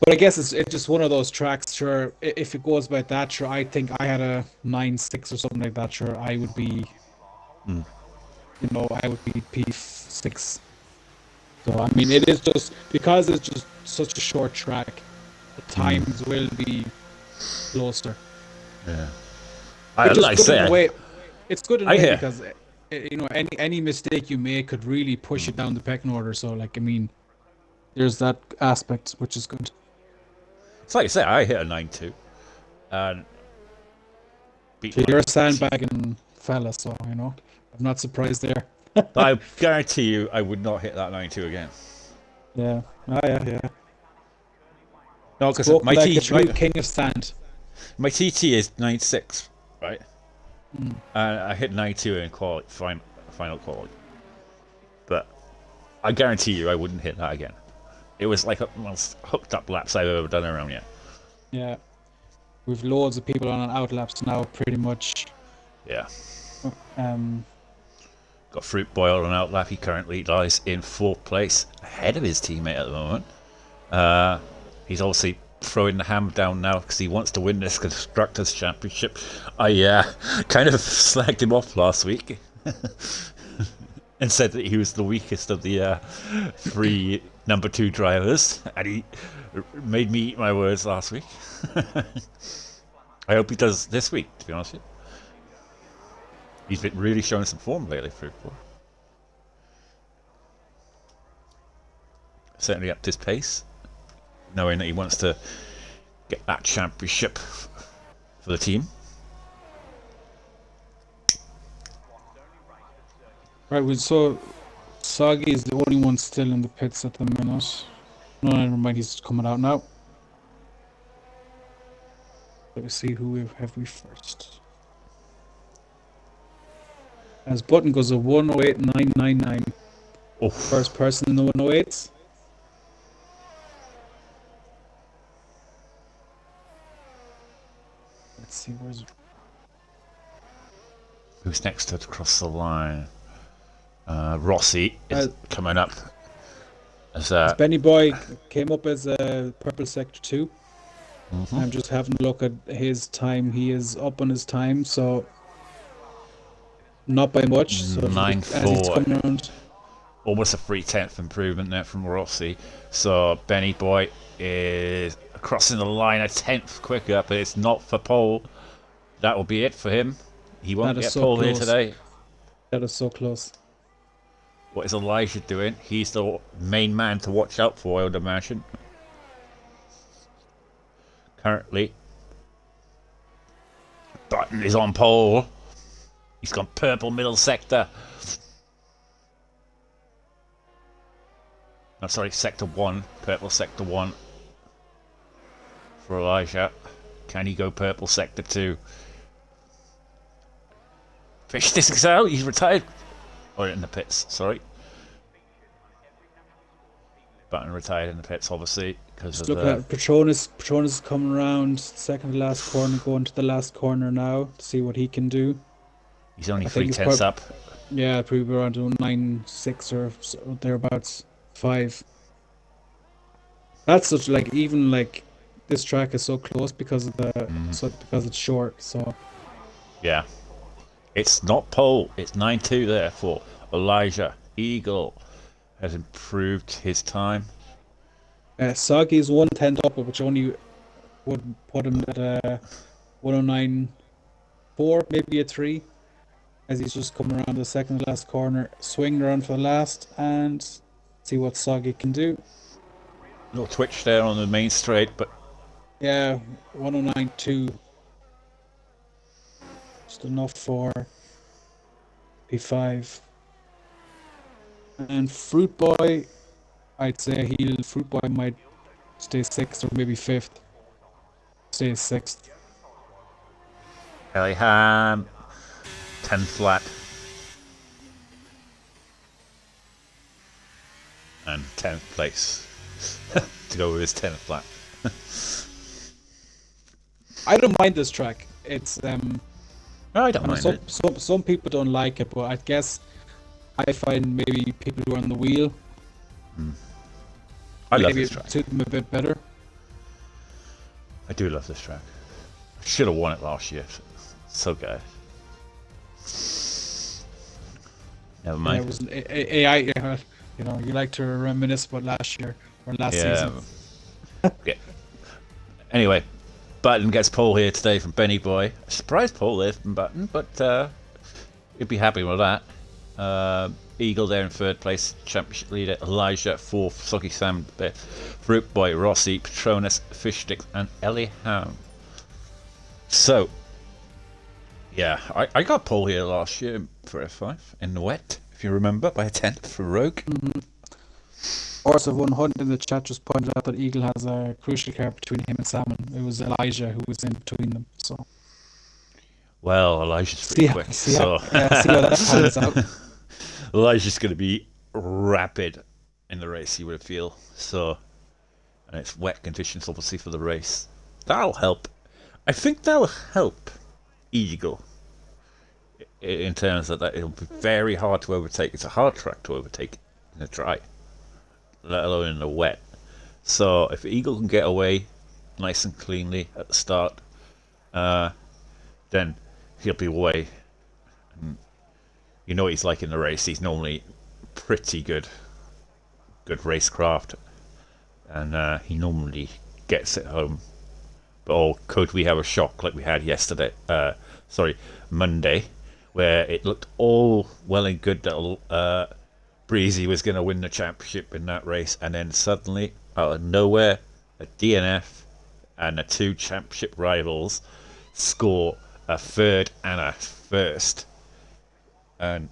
But I guess it's just one of those tracks. Sure, if it goes by that, sure, I think I had a 9.6 or something like that. Sure, I would be, you know, I would be P6. So I mean, it is just because it's just such a short track. The times will be closer. Yeah. Which is Like I good in a say, way. It's good in a I way hear. because you know any mistake you make could really push it down the pecking order. So like I mean, there's that aspect which is good. It's like I say, I hit a 9.2. And beat So my you're a T- sandbagging fella, so you know I'm not surprised there. But I guarantee you, I would not hit that 9.2 again. Yeah. Oh yeah. No, because Spoke my like a TT, true king of sand. my TT is 9.6, right? And I hit 9.2 in final quality. But I guarantee you, I wouldn't hit that again. It was like the most hooked up laps I've ever done around here. Yeah. We've loads of people on outlaps now, pretty much. Yeah. Um. Got Fruit Boy on outlap. He currently lies in 4th place, ahead of his teammate at the moment. He's obviously throwing the hammer down now because he wants to win this Constructors' Championship. I kind of slagged him off last week. and said that he was the weakest of the three number 2 drivers, and he made me eat my words last week. I hope he does this week, to be honest with you. He's been really showing some form lately for certainly upped his pace, knowing that he wants to get that championship for the team. Right, so Soggy is the only one still in the pits at the minute. No, never mind, he's coming out now. Let me see who we have first. As Button goes a 108.999. Oh, First person in the 108s. Let's see, who's next to cross the line? Rossi is coming up. As Benny Boy came up as a purple sector 2. Mm-hmm. I'm just having a look at his time. He is up on his time, so not by much. So 9.4. as he's coming around, almost a 3/10 improvement there from Rossi. So Benny Boy is crossing the line a 10th quicker, but it's not for pole. That will be it for him. He won't get pole here today. That is so close. What is Elijah doing? He's the main man to watch out for, I would imagine. Currently, Button is on pole. He's got purple middle sector. No, sorry, sector 1. Purple sector 1 for Elijah. Can he go purple sector 2? Fish discs out. He's retired. Or in the pits, sorry. Button retired in the pits, obviously, because of look at Petronas. Petronas is coming around second to last corner, going to the last corner now to see what he can do. He's only 3/10 up. Yeah, probably around 9.6 or so, thereabouts. 5. That's such even this track is so close because of because it's short. So yeah, it's not pole. It's 9.2 there for Elijah. Eagle has improved his time. Soggy's 1/10 up, which only would put him at a 109.4, maybe a 3, as he's just coming around the second to last corner, swing around for the last, and see what Soggy can do. Little twitch there on the main straight, but yeah, 109.2, just enough for P5. And Fruit Boy, I'd say Fruit Boy might stay 6th or maybe 5th. Stay 6th. Ellingham 10 flat. And 10th place to go with his 10th flat. I don't mind this track. It's I don't mind it. Some people don't like it, but I guess I find maybe people who are on the wheel. I love this track. Suit them a bit better. I do love this track. Should have won it last year. So good. Never mind. Yeah, it was an AI. You like to reminisce about last year or last season. Yeah. Anyway, Button gets pole here today from Benny Boy. A surprise pole there from Button, but you'd be happy with that. Eagle there in 3rd place. Championship leader Elijah 4th. Soggy Sam, Fruit Boy, Rossi, Petronas, Fish Sticks, and Ellingham. So, yeah, I got pole here last year for F5 in the wet, if you remember, by a 10th for Rogue. Also, 100 in the chat just pointed out that Eagle has a crucial car between him and Salmon. It was Elijah who was in between them. So, well, Elijah's pretty quick. See how that pans out. Elijah's going to be rapid in the race, you would feel. So, and it's wet conditions, obviously, for the race. That'll help. I think that'll help Eagle in terms of that it'll be very hard to overtake. It's a hard track to overtake in the dry, let alone in the wet. So if Eagle can get away nice and cleanly at the start, then he'll be away. And You know what he's like in the race. He's normally pretty good racecraft, and he normally gets it home. Or could we have a shock like we had yesterday? Monday, where it looked all well and good that Breezy was going to win the championship in that race, and then suddenly, out of nowhere, a DNF and the two championship rivals score a third and a first. And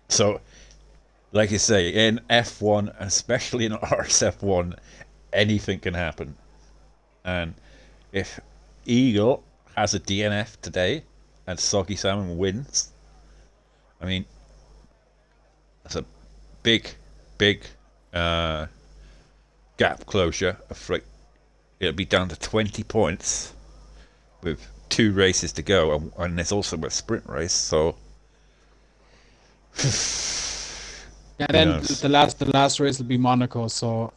so, like you say, in F1, especially in RSF1, anything can happen. And if Eagle has a DNF today and Soggy Salmon wins, I mean, that's a big gap closure. It'll be down to 20 points with 2 races to go, and there's also a sprint race. So, Yeah, then the last race will be Monaco. So,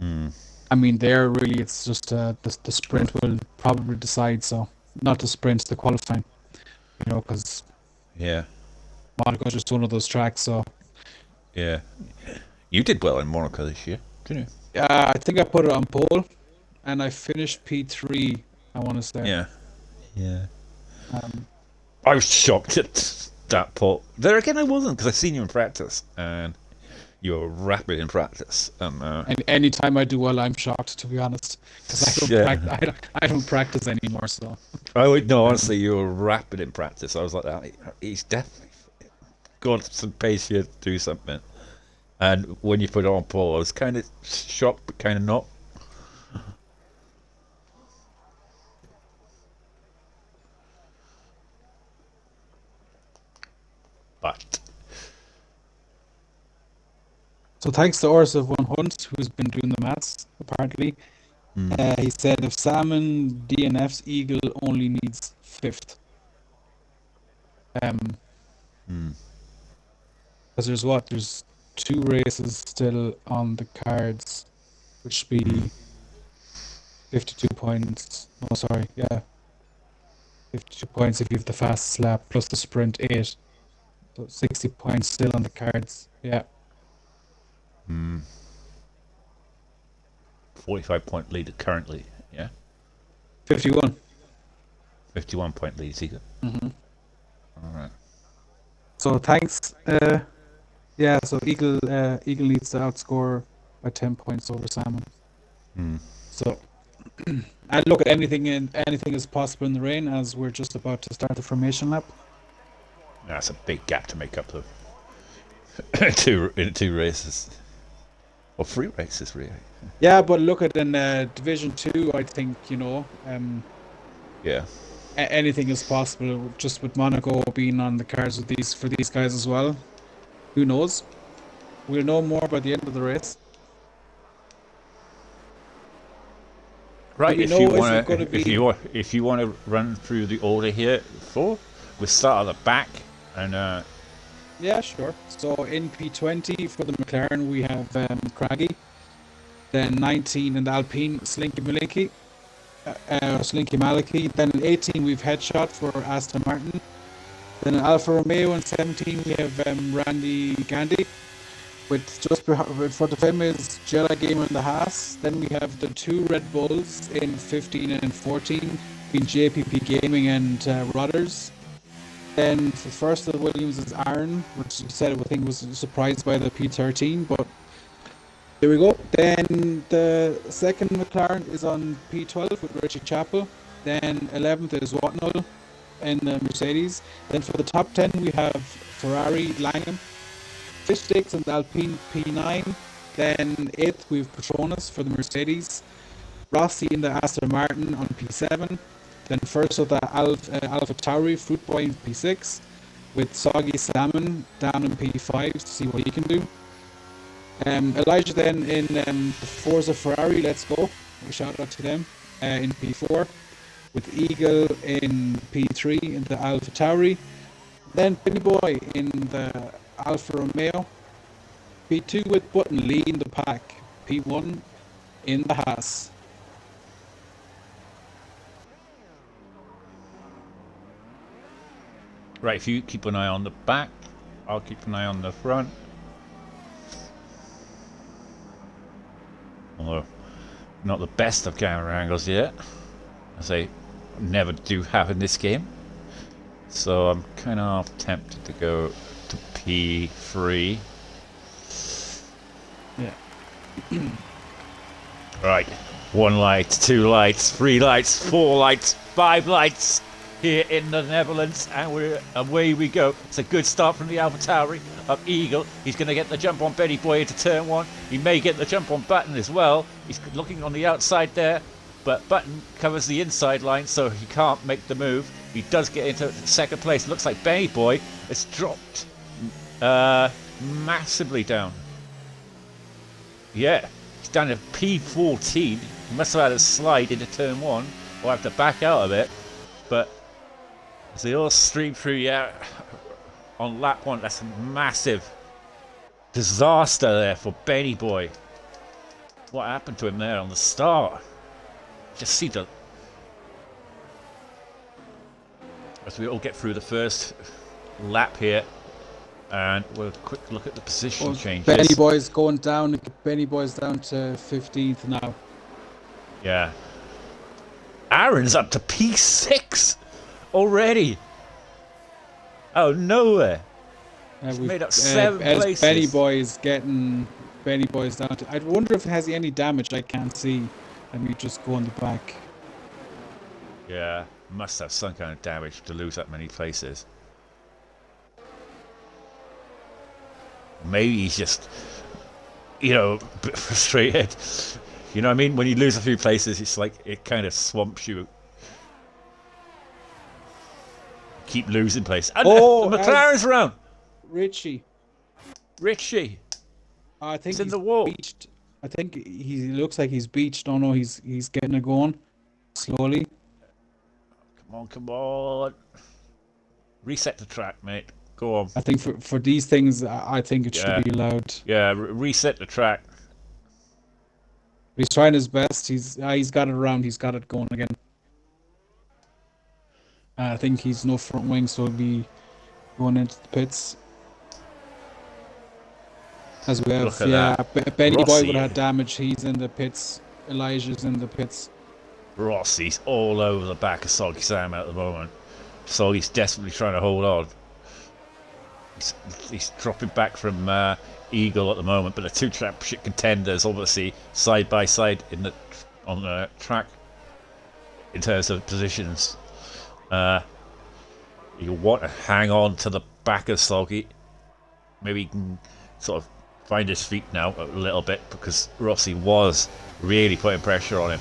I mean, there really it's just the sprint will probably decide. So, not the sprint, the qualifying. Because yeah, Monaco is just one of those tracks. So, yeah, you did well in Monaco this year, didn't you? I think I put it on pole, and I finished P3. I want to say. Yeah. Um, I was shocked at that pole. There again, I wasn't, because I seen you in practice, and you were rapid in practice. and anytime I do well, I'm shocked, to be honest, because I don't practice anymore. So. No, honestly, you were rapid in practice. I was like, he's definitely got some pace here to do something. And when you put it on pole, I was kind of shocked, but kind of not. But So thanks to RSF1 Hunt, who's been doing the maths, apparently. He said if Salmon DNFs, Eagle only needs 5th. Because there's 2 races still on the cards, which would be 52 points. Oh, sorry, yeah. 52 points if you have the fastest lap, plus the sprint 8. So 60 points still on the cards, yeah. 45-point lead currently, yeah? 51. 51-point lead, Eagle. Alright. So thanks. Yeah, so Eagle needs to outscore by 10 points over Salmon. So, and look, anything is possible in the rain, as we're just about to start the formation lap. That's a big gap to make up, though. in 2 races. Or 3 races, really. Yeah, but look at in Division 2, I think, Yeah. anything is possible, just with Monaco being on the cards for these guys as well. Who knows? We'll know more by the end of the race. Right, if you want to run through the order here, we'll start at the back, and yeah, sure. So in P20 for the McLaren we have Craggy, then 19 in the Alpine Slinky Maliki, then in 18 we've Headshot for Aston Martin, then in Alfa Romeo in 17 we have Randy Gandhi. With just for the fame is Jedi Gamer in the Haas. Then we have the 2 Red Bulls in 15 and 14, being JPP Gaming and Rodders. Then the first of the Williams is Aaron, which you said I think was surprised by the P13, but there we go. Then the second McLaren is on P12 with Richie Chappell. Then 11th is Watnell in the Mercedes. Then for the top 10 we have Ferrari Langham, Fish Sticks and the Alpine P9. Then 8th we have Petronas for the Mercedes, Rossi in the Aston Martin on P7. Then first of the Alpha Tauri Fruit Boy in P6, with Soggy Salmon down in P5 to see what he can do. Elijah then in the Forza Ferrari, let's go. A shout out to them in P4, with Eagle in P3 in the Alpha Tauri. Then Penny Boy in the Alfa Romeo. P2 with Button leading the pack. P1 in the Haas. Right, if you keep an eye on the back, I'll keep an eye on the front. Although, not the best of camera angles yet, as I never do have in this game. So I'm kind of tempted to go to P3. Yeah. Right, 1 light, 2 lights, 3 lights, 4 lights, 5 lights here in the Netherlands, and away we go. It's a good start from the AlphaTauri of Eagle. He's going to get the jump on Benny Boy into turn 1. He may get the jump on Button as well. He's looking on the outside there, but Button covers the inside line, so he can't make the move. He does get into second place. Looks like Benny Boy has dropped massively down. Yeah. Down to P14. He must have had a slide into turn 1 or have to back out of it. But as they all stream through, yeah, on lap 1, that's a massive disaster there for Benny Boy. What happened to him there on the start? Just see the. As we all get through the first lap here. And we'll quick look at the position changes. Benny Boy's going down. Benny Boy's down to 15th now. Yeah. Aaron's up to P6 already. Oh, nowhere. He's made up 7 places. Benny Boy's down to. I wonder if has he any damage. I can't see. Let me just go on the back. Yeah, must have some kind of damage to lose that many places. Maybe he's just, a bit frustrated. You know what I mean? When you lose a few places, it's like it kind of swamps you. Keep losing places. And the McLaren's around. Richie. I think he's in the wall. Beached. I think he looks like he's beached. Oh no, he's getting it going slowly. Come on. Reset the track, mate. Go on. I think for these things, I think it should be allowed. Yeah, reset the track. He's trying his best. He's got it around. He's got it going again. I think he's no front wing, so he'll be going into the pits. As we have, Benny Boy would have damage. He's in the pits. Elijah's in the pits. Rossi's all over the back of Soggy Sam at the moment. Soggy's desperately trying to hold on. He's dropping back from Eagle at the moment, but the 2 championship contenders obviously side by side on the track in terms of positions. You want to hang on to the back of Soggy. Maybe he can sort of find his feet now a little bit, because Rossi was really putting pressure on him.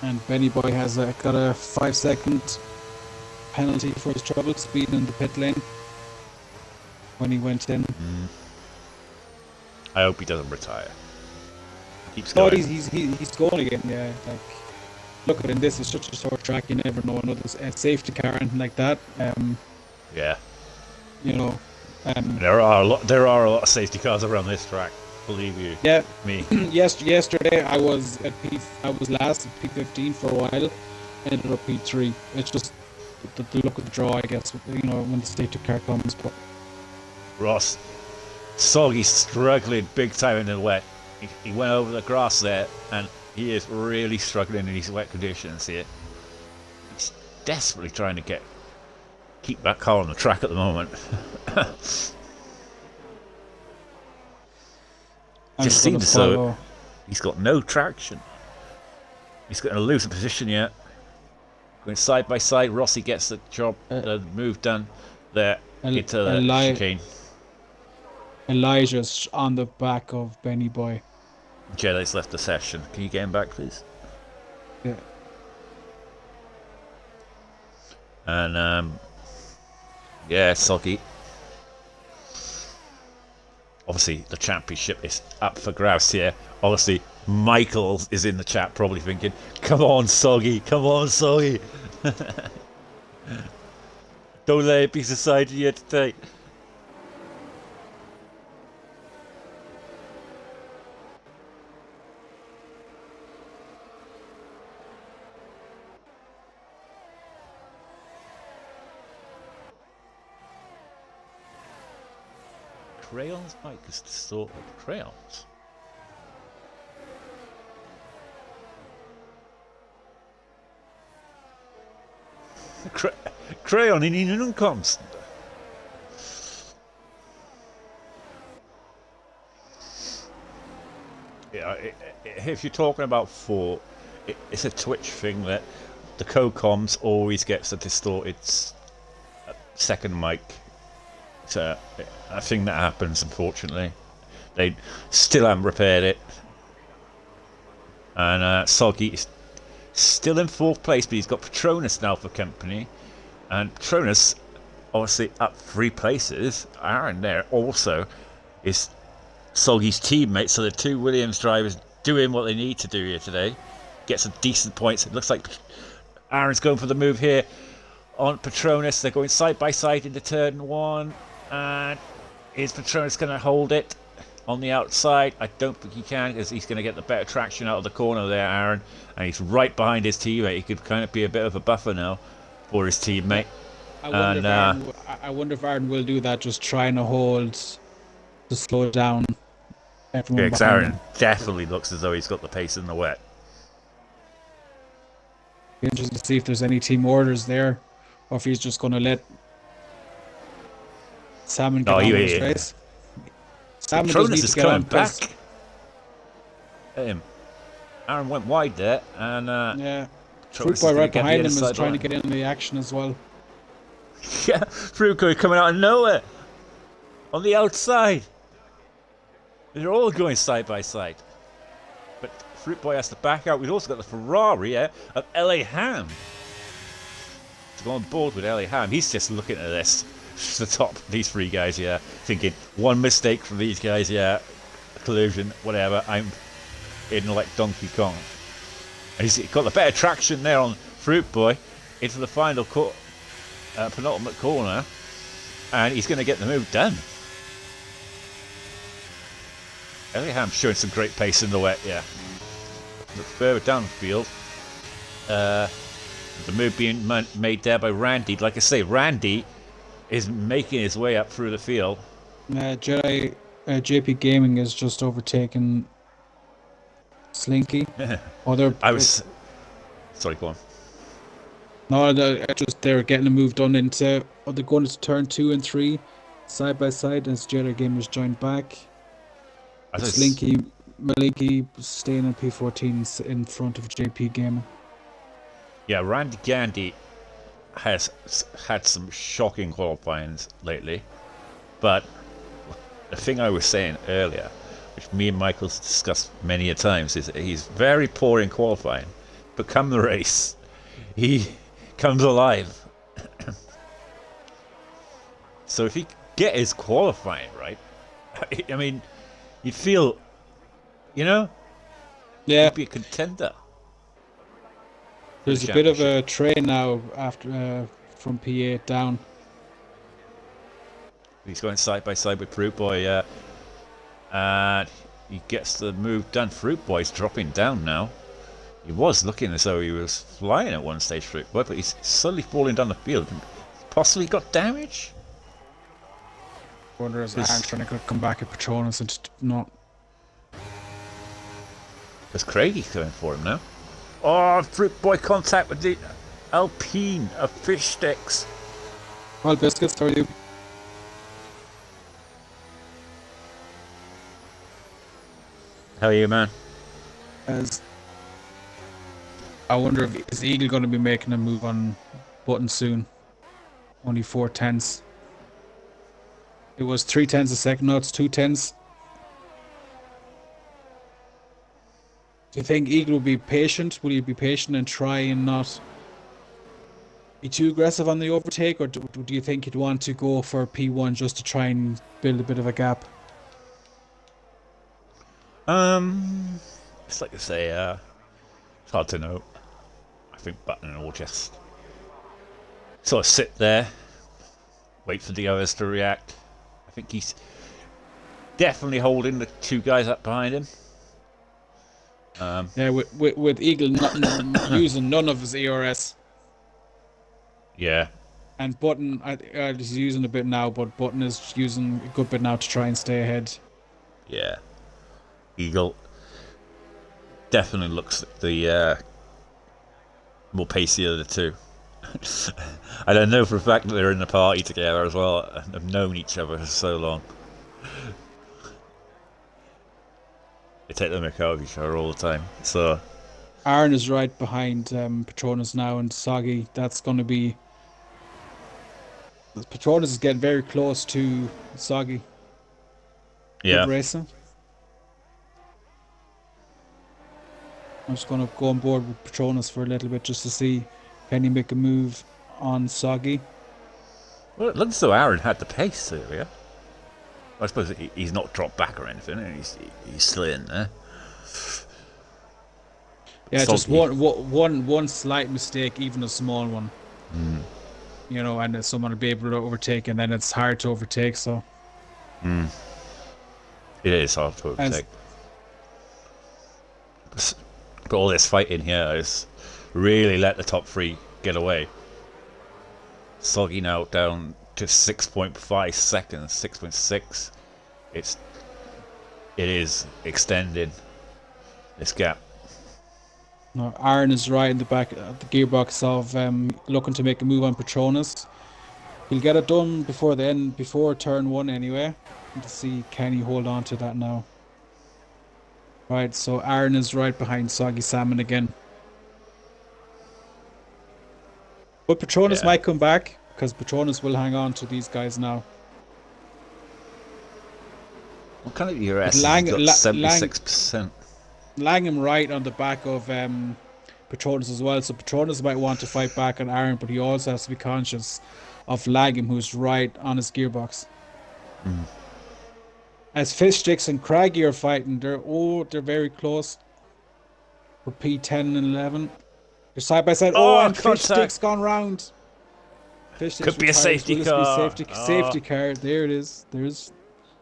And Benny Boy has got a 5-second penalty for his trouble speed in the pit lane when he went in. I hope he doesn't retire. He keeps going. Oh, he's going again. Yeah, like look at him. This is such a short track. You never know another safety car or anything like that. Yeah. There are a lot of safety cars around this track. Believe you. Yeah. Me. Yesterday I was last at P15 for a while, ended up P3. It's just the luck of the draw, I guess. When the safety car comes. But Ross, Soggy's struggling big time in the wet. He went over the grass there, and he is really struggling in these wet conditions here. He's desperately trying to keep that car on the track at the moment. Just seems so. He's got no traction. He's going to lose a position yet. Going side by side, Rossi gets the job, the move done there into the chicane. Elijah's on the back of Benny Boy. Jedi's left the session. Can you get him back, please? Yeah. And Soggy. Obviously, the championship is up for grabs here. Obviously, Michael is in the chat probably thinking, come on, Soggy. Come on, Soggy. Don't let it be society here today. Crayon's mic is distorted. Crayons. Crayon in innan komst. Yeah, if you're talking about 4, it's a Twitch thing that the co-comms always gets a distorted second mic. It's a thing that happens, unfortunately. They still haven't repaired it. And Soggy is still in 4th place, but he's got Patronus now for company. And Patronus, obviously up 3 places. Aaron there also is Soggy's teammate, so the 2 Williams drivers doing what they need to do here today. Get some decent points. It looks like Aaron's going for the move here on Patronus. They're going side by side into turn 1. And is Patronus going to hold it on the outside? I don't think he can, because he's going to get the better traction out of the corner there, Aaron. And he's right behind his teammate. He could kind of be a bit of a buffer now for his teammate. I wonder if Aaron will do that, just trying to hold to slow down everyone. Yeah, because Aaron definitely looks as though he's got the pace in the wet. Be interesting to see if there's any team orders there, or if he's just going to let Salmon get on with his race. Salmon does need to get on back. Aaron went wide there, and yeah, Fruit Boy right behind him is trying to get in the action as well. Yeah, Fruit Boy coming out of nowhere on the outside. They're all going side by side, but Fruit Boy has to back out. We've also got the Ferrari of LA Ham to go on board with LA Ham. He's just looking at this, the top, these 3 guys here, thinking one mistake from these guys, yeah, collision, whatever, I'm in like Donkey Kong. And he's got the better traction there on Fruit Boy into the final penultimate corner, and he's going to get the move done. Ellingham showing some great pace in the wet, yeah. Look further down the field. The move being made there by Randy. Like I say, Randy is making his way up through the field. JP Gaming has just overtaken Slinky. Sorry, go on. No, they're getting a move done into. They're going into turn 2 and 3, side by side, as Jedi Gamers joined back. Slinky, Malinky staying in P14 in front of JP Gaming. Yeah, Randy Gandy has had some shocking qualifyings lately, but the thing I was saying earlier, which me and Michael's discussed many a times, is that he's very poor in qualifying, but come the race, he comes alive. So if he get his qualifying right, I mean, you'd feel, yeah, he'd be a contender. There's a bit of a train now after from P8 down. He's going side by side with Fruit Boy, and he gets the move done. Fruit Boy's dropping down now. He was looking as though he was flying at one stage, Fruit Boy, but he's slowly falling down the field. Possibly got damage. I wonder if Aaron's trying to come back at Patronus and just not. There's Craigie's going for him now. Oh, Fruit Boy contact with the Alpine of fish sticks. Well, Biscuits, how are you? How are you, man? I wonder if is Eagle going to be making a move on Button soon. Only 4 tenths. It was 3 tenths a second. Now it's 2 tenths. Do you think Eagle will be patient? Will he be patient and try and not be too aggressive on the overtake, or do you think he'd want to go for P1 just to try and build a bit of a gap? It's like I say, it's hard to know. I think Button will just sort of sit there, wait for the others to react. I think he's definitely holding the 2 guys up behind him. Yeah, with Eagle using none of his ERS. Yeah, And Button, he's using a bit now, but Button is using a good bit now to try and stay ahead. Yeah. Eagle definitely looks the more pacey of the two. And I know for a fact that they're in the party together as well and have known each other for so long. They take the mick out of each other all the time. So Aaron is right behind Patronus now, and Soggy. That's going to be. Patronus is getting very close to Soggy. yeah. Good racing. I'm just going to go on board with Patronus for a little bit just to see can he make a move on Soggy. Well, it looks as though Aaron had the pace earlier. I suppose he's not dropped back or anything. He's still in there. Yeah, Soggy. just one slight mistake, even a small one. Mm. You know, and someone will be able to overtake, and then it's hard to overtake. So It is hard to overtake. But all this fighting here is really let the top three get away. Soggy now down to 6.5 seconds, 6.6. It is extending this gap. no, Aaron is right in the back of the gearbox of looking to make a move on Patronus. He'll get it done before turn one anyway. And to see can he hold on to that now. Right, so Aaron is right behind Soggy Salmon again. But Patronus might come back, because Patronus will hang on to these guys now. What kind of ERS has got 76%? Langham right on the back of Patronus as well, so Patronus might want to fight back on Aaron, but he also has to be conscious of Langham, who's right on his gearbox. As Fish Sticks and Craggy are fighting, they're very close for P10 and 11. They're side by side. And Fish Sticks gone round. Fish Sticks could be a safety car. Safety car. There it is. There's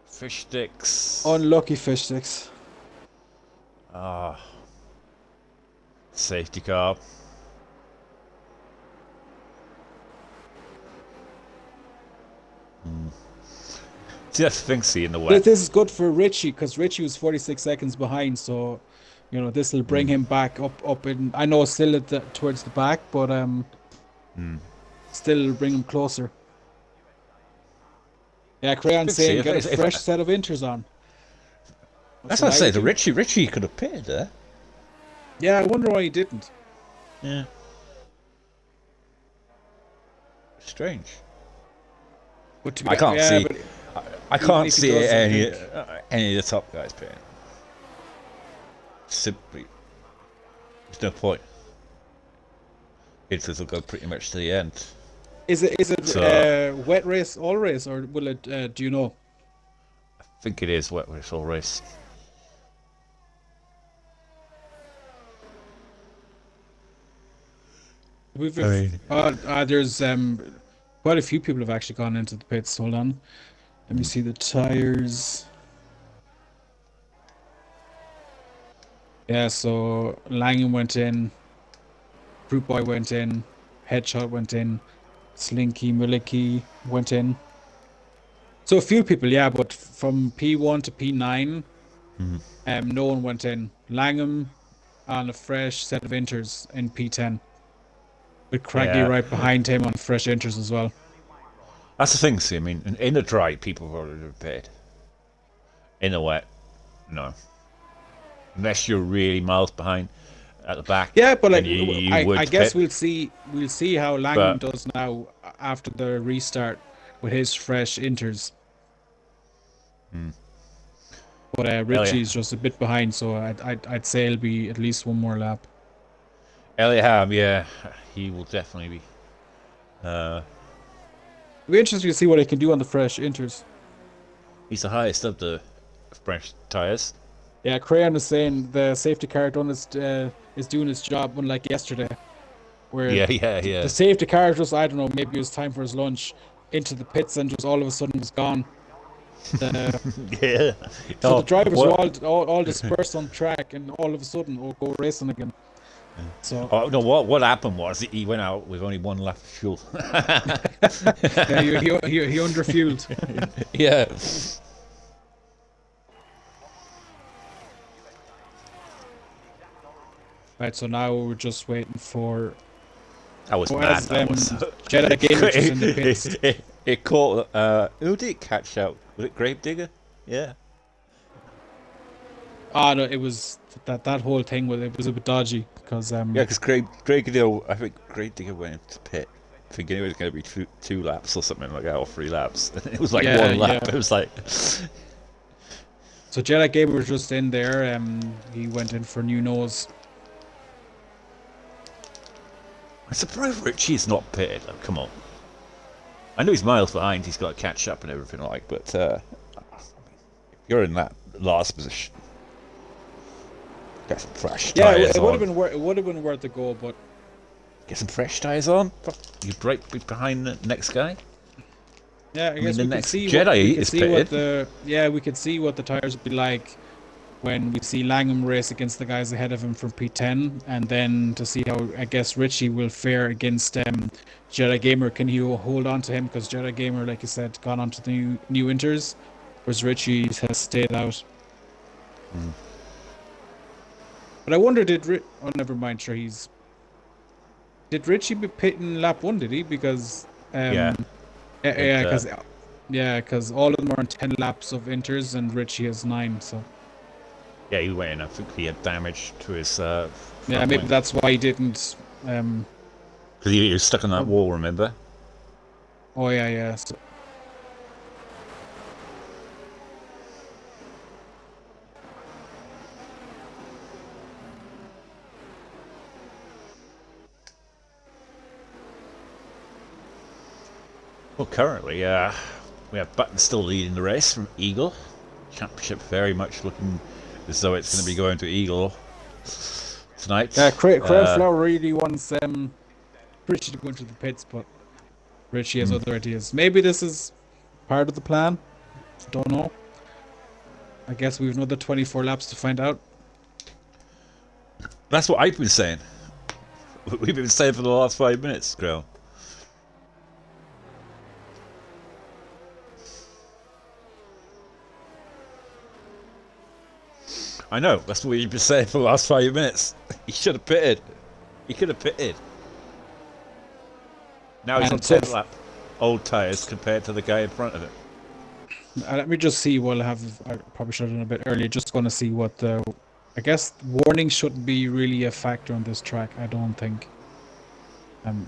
Fish Sticks. Unlucky Fish Sticks. Safety car. See, that's the thing, in the wet. This is good for Richie, because Richie was 46 seconds behind, so you know this will bring him back up in. I know still towards the back, but still bring him closer. Yeah, Crayon saying get a fresh set of inters on. That's what I say. The Richie could have pitted there. Yeah, I wonder why he didn't. Yeah. Strange. But I can't see. I can't see any of the top guys pitting. Simply, there's no point. Inters will go pretty much to the end. Is it wet race, all race, or will it? Do you know? I think it is wet race, all race. There's quite a few people have actually gone into the pits. Hold on, let me see the tires. Yeah, so Langham went in, Fruit Boy went in, Headshot went in, Slinky Mullicky went in. So a few people, yeah, but from P1 to P9, no one went in. Langham on a fresh set of inters in P10. With Craggy right behind him on fresh inters as well. That's the thing, see, I mean, in the dry, people have already pitted. In the wet, no. Unless you're really miles behind at the back. Yeah, but like, I guess we'll see how Langham does now after the restart with his fresh inters. But Richie's just a bit behind, so I'd say it'll be at least one more lap. Eliab, yeah, he will definitely be. It'll be interesting to see what he can do on the fresh inters. He's the highest of the fresh tires. Yeah, Crayon is saying the safety car is doing its job, unlike yesterday, where the safety car just, I don't know, maybe it was time for his lunch, into the pits and just all of a sudden was gone. So the drivers were all dispersed on track, and all of a sudden, go racing again. So Oh no! What happened was he went out with only one lap of fuel. yeah, he underfueled. Yeah. Right, so now we're just waiting for. That was Oh, mad. as That was. Jedi Gamer just in the pits. It caught. Who did it catch out? Was it Gravedigger? Yeah. Ah, no, it was that whole thing was it was a bit dodgy because Yeah, because Gravedigger, I think Gravedigger went into pit thinking it was going to be two laps or something like that, or 3 laps. It was like yeah, one lap. yeah. It was like. So Jedi Gamer was just in there. He went in for new nose. I'm surprised Richie's not pitted. Like, come on. I know he's miles behind. He's got to catch up and everything like. But you're in that last position. Get some fresh Yeah, tires it would on. have been worth a go, but Get some fresh tires on. You break behind the next guy. yeah, I guess the we could next see Jedi is pitted. we could see what the tires would be like when we see Langham race against the guys ahead of him from P10, and then to see how I guess Richie will fare against Jedi Gamer. Can he hold on to him? Because Jedi Gamer, like you said, gone on to the new Inters, whereas Richie has stayed out. But I wonder, oh, never mind. Sure, did Richie be pitting lap 1? Did he? Because Yeah. because all of them are on 10 laps of Inters, and Richie has 9. So Yeah, he went in. I think he had damage to his. yeah, front maybe wing. that's why he didn't. Because he was stuck on that wall, remember? Oh yeah, yeah. So, Well, currently, we have Button still leading the race from Eagle. Championship very much looking as though it's going to be going to Eagle tonight. yeah, Craig Flower really wants Richie to go into the pits, but Richie has other ideas. Maybe this is part of the plan. Don't know. I guess we've another 24 laps to find out. That's what I've been saying. We've been saying for the last 5 minutes, Grill. I know, that's what you've been saying for the last 5 minutes. He should have pitted. He could have pitted. Now he's on 10 lap old tyres compared to the guy in front of him. Let me just see. I probably should have done a bit earlier. Just going to see what the. I guess warning shouldn't be really a factor on this track. I don't think.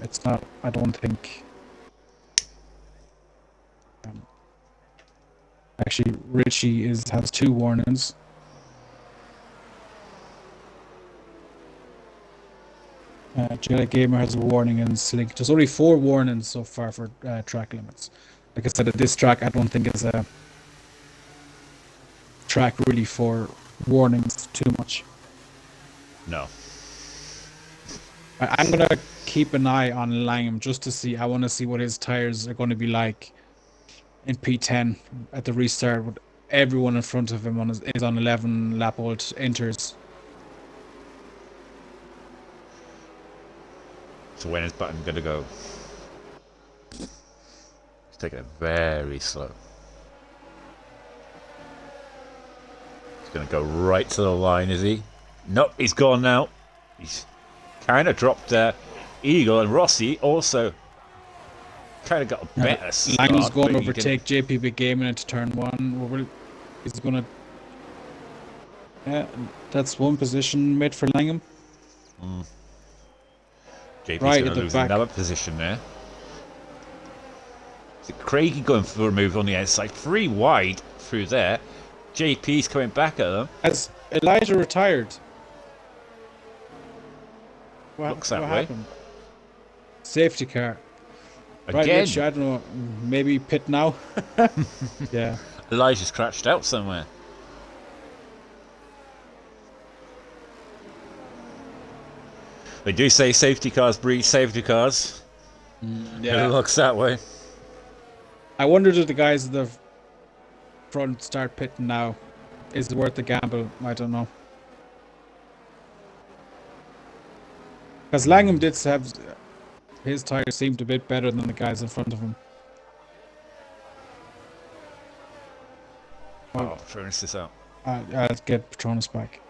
It's not. I don't think. Actually, Richie has 2 warnings. Jedi Gamer has a warning and Slink. There's only 4 warnings so far for track limits. Like I said, at this track, I don't think it's a track really for warnings too much. No. I'm gonna keep an eye on Langham just to see. I want to see what his tires are going to be like in P10 at the restart. With everyone in front of him is on 11 lap old Inters. So when is Button going to go? He's taking it very slow. He's going to go right to the line, is he? Nope, he's gone now. He's kind of dropped Eagle, and Rossi also kind of got a better start. Langham's going to overtake JP Big Gaming into turn 1. He's going to... Yeah, that's one position made for Langham. JP's right going to lose another position there. So Craigie going for a move on the outside, 3 wide through there. JP's coming back at them. Has Elijah retired? Looks that way. Happened? Safety car. Again. Right, Rich, I don't know. Maybe pit now. Yeah. Elijah's crashed out somewhere. They do say safety cars breed safety cars. Yeah. It looks that way. I wonder if the guys at the front start pitting now. Is it worth the gamble? I don't know. Because Langham did have his tires seemed a bit better than the guys in front of him. Oh, furnace this out. I'll get Petronas back.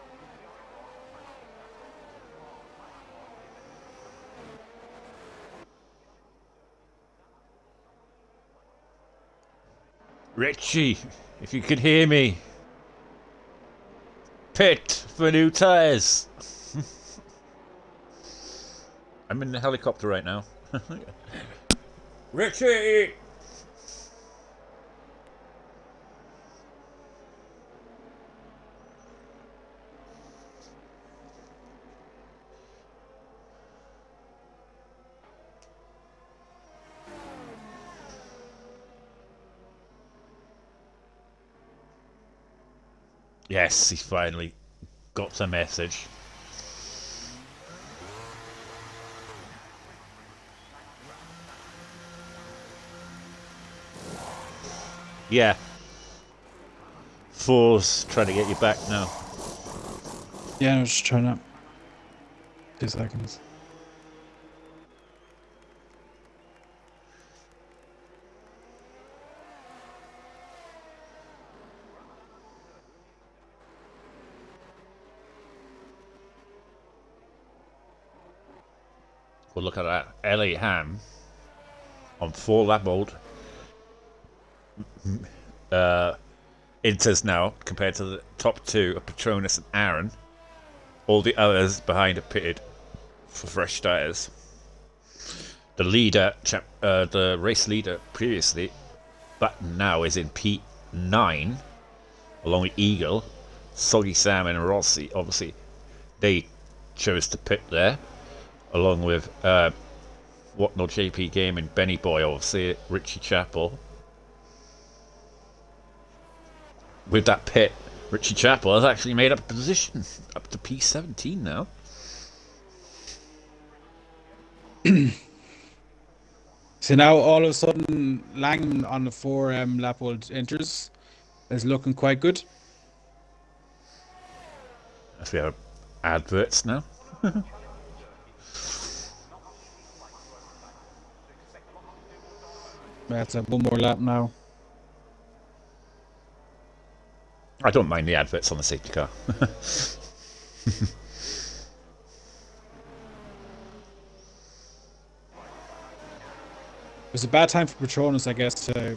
Richie, if you could hear me, pit for new tyres. I'm in the helicopter right now. Richie! Yes, he finally got the message. Yeah. Four's trying to get you back now. Yeah, I was just trying to. 2 seconds. Well, look at that. LA Ham on 4 lap old. Inters now compared to the top 2 of Petronas and Aaron. All the others behind are pitted for fresh tyres. The leader, the race leader previously, but now is in P9, along with Eagle, Soggy Sam and Rossi. Obviously, they chose to pit there, along with Whatnot JP Gaming, Benny Boy, obviously, Richie Chappell. With that pit, Richie Chappell has actually made up a position up to P17 now. So now all of a sudden, Langham on the 4 lap old enters is looking quite good. As we have adverts now. That's a 1 more lap now. I don't mind the adverts on the safety car. It was a bad time for Petronas, I guess, to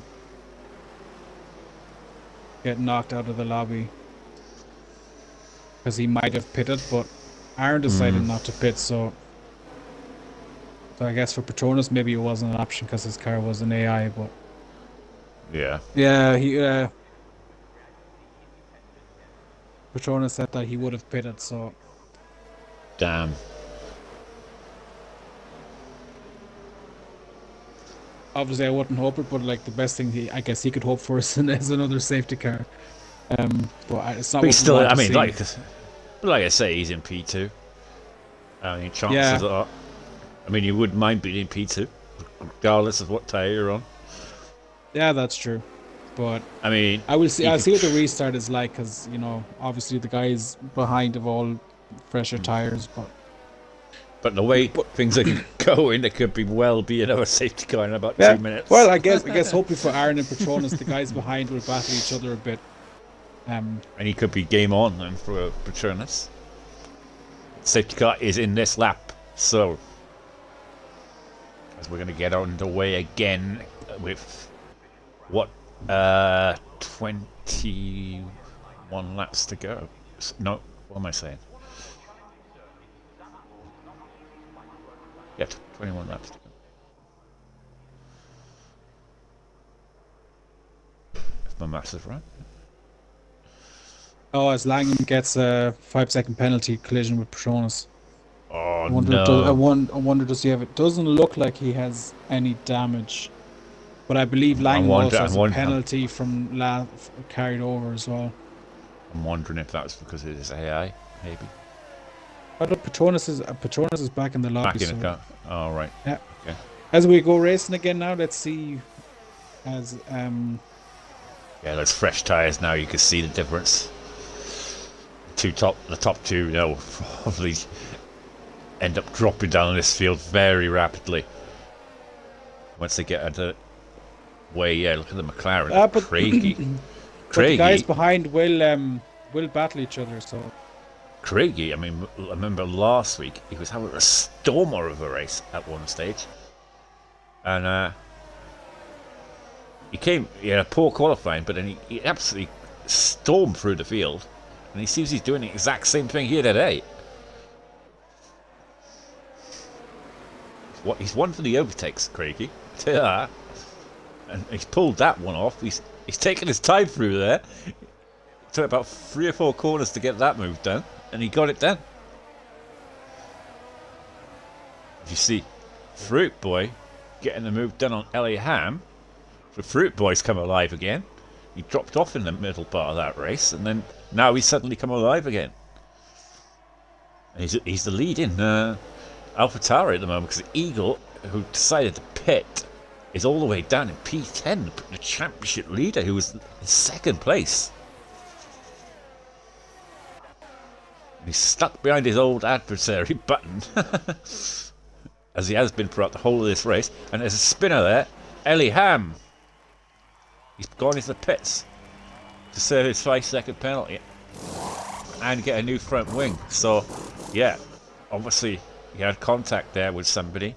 get knocked out of the lobby. Because he might have pitted, but Aaron decided not to pit, so I guess for Petronas maybe it wasn't an option because his car was an AI, but Yeah. yeah, Petronas said that he would have pitted, so Damn. obviously I wouldn't hope it, but like the best thing I guess he could hope for is another safety car. But it's not. But he's still, I mean, see. like I say, he's in P2. I mean, chances are. I mean, you wouldn't mind being in P2, regardless of what tyre you're on. Yeah, that's true. But I mean, I'll see what the restart is like, because obviously the guys behind have all fresher tires, but the way things are going, there could be another safety car in about 2 minutes. Well, I guess hopefully for Aaron and Petronas, the guys behind will battle each other a bit. And he could be game on then for Petronas. Safety car is in this lap, so as we're going to get underway again with 21 laps to go. No, what am I saying? Yeah, 21 laps to go. If my maths is right. Oh, as Langham gets a 5-second penalty collision with Petronas. Oh, I wonder does he have it? Doesn't look like he has any damage, but I believe Langham also has a penalty from carried over as well. I'm wondering if that's because it is AI, maybe. I thought Petronas is back in the lobby. Back in the car. Oh, right. Yeah. Okay. As we go racing again now, let's see. Yeah, there's fresh tyres now. You can see the difference. The top two, probably end up dropping down this field very rapidly once they get into way. Yeah, look at the McLaren. But Craigie. but the guys Craigie. behind will battle each other. So Craigie, I mean, I remember last week he was having a stormer of a race at one stage, and he had a poor qualifying, but then he absolutely stormed through the field, and he seems he's doing the exact same thing here today. He's one for the overtakes, Craigie. Yeah, and he's pulled that one off. He's taken his time through there. It took about 3 or 4 corners to get that move done, and he got it done. You see, Fruit Boy getting the move done on Ellie Ham. The Fruit Boy's come alive again. He dropped off in the middle part of that race, and then now he's suddenly come alive again. And he's the lead in AlphaTauri at the moment, because Eagle, who decided to pit, is all the way down in P10, the championship leader, who was in second place. And he's stuck behind his old adversary Button, as he has been throughout the whole of this race. And there's a spinner there, Ellie Ham. He's gone into the pits to serve his 5-second penalty and get a new front wing. So, yeah, obviously he had contact there with somebody.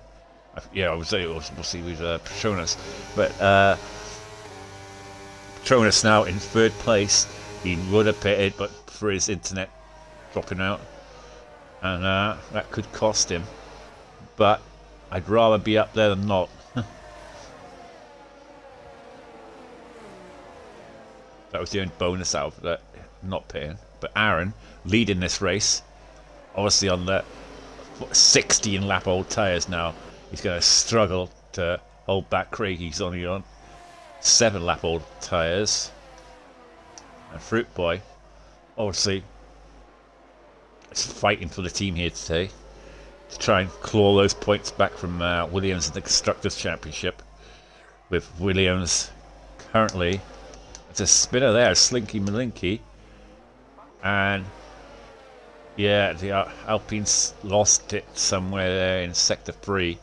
Yeah, I would say it was with Petronas. But Petronas now in third place. He would have pitted, but for his internet dropping out. And that could cost him. But I'd rather be up there than not. That was the only bonus out of that, not pitting. But Aaron, leading this race, obviously on the 16 lap old tyres now. He's going to struggle to hold back Craig. He's only on 7 lap old tyres. And Fruit Boy, obviously, is fighting for the team here today to try and claw those points back from Williams in the Constructors' Championship. With Williams currently, it's a spinner there, Slinky Malinky. And yeah, the Alpines lost it somewhere there in Sector 3.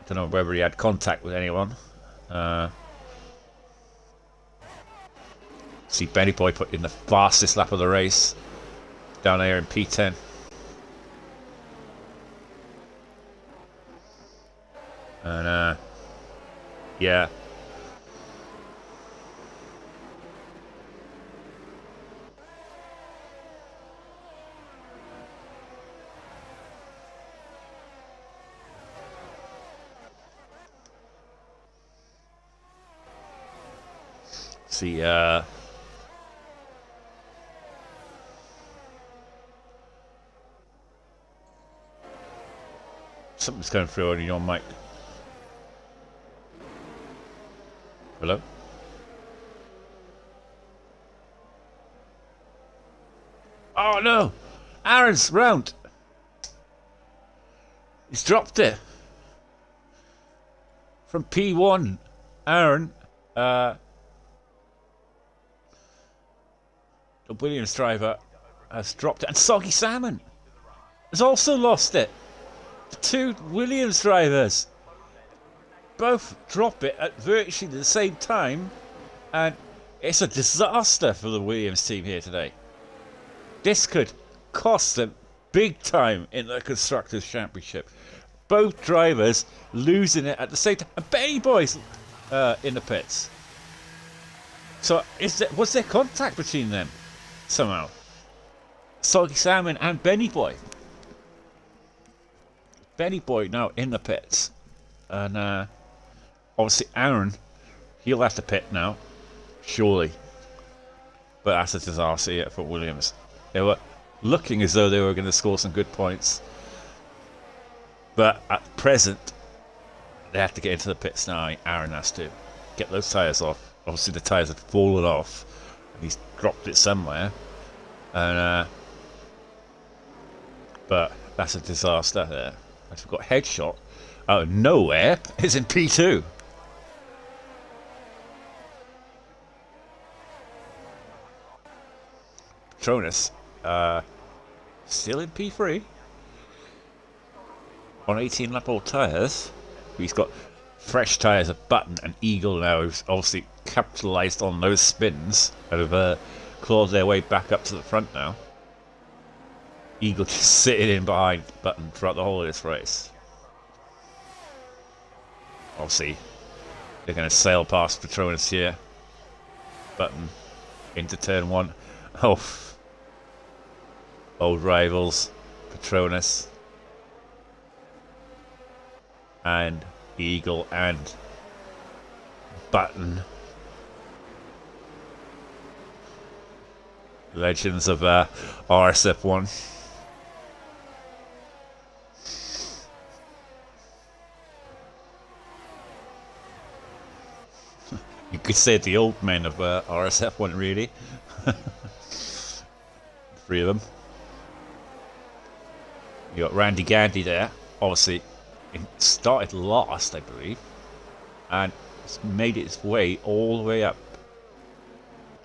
I don't know whether he had contact with anyone. See Benny Boy put in the fastest lap of the race down there in P10. And yeah. See, something's going through on your mic. Hello? Oh no! Aaron's round! He's dropped it! From P1, Aaron, the Williams driver has dropped it, and Soggy Salmon has also lost it. The 2 Williams drivers both drop it at virtually the same time, and it's a disaster for the Williams team here today. This could cost them big time in the Constructors' Championship. Both drivers losing it at the same time, and Benny Boy's in the pits. So was there contact between them somehow? Soggy Salmon and Benny Boy. Benny Boy now in the pits, and obviously Aaron, he'll have to pit now, surely. But that's a disaster here for Williams. They were looking as though they were going to score some good points, but at present they have to get into the pits now. Aaron has to get those tyres off. Obviously the tyres have fallen off, and he's dropped it somewhere, and but that's a disaster there. I've got Headshot out of nowhere. It's in P2. Petronas still in P3. on 18 lap old tyres. He's got fresh tyres at Button and Eagle now, who's obviously capitalised on those spins and have clawed their way back up to the front now. Eagle just sitting in behind Button throughout the whole of this race. Obviously, they're going to sail past Petronas here. Button into turn 1. Oh, old rivals, Petronas and Eagle and Button. Legends of RSF1. You could say the old men of RSF1, really. 3 of them. You got Randy Gandy there. Obviously, it started last, I believe, and it's made its way all the way up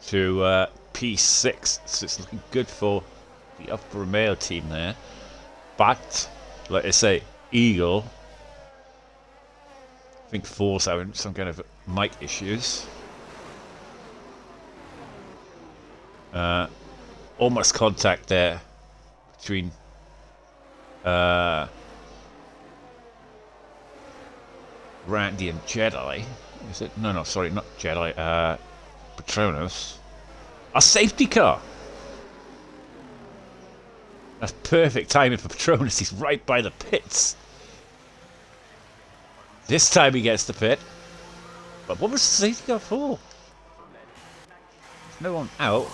to P6. So it's looking good for the Upper Romeo team there. But, like I say, Eagle, I think Force having some kind of mic issues. Almost contact there between Randy and Jedi. Is it? No, sorry, not Jedi. Petronas. A safety car. That's perfect timing for Petronas. He's right by the pits. This time he gets the pit. But what was the safety car for? There's no one out.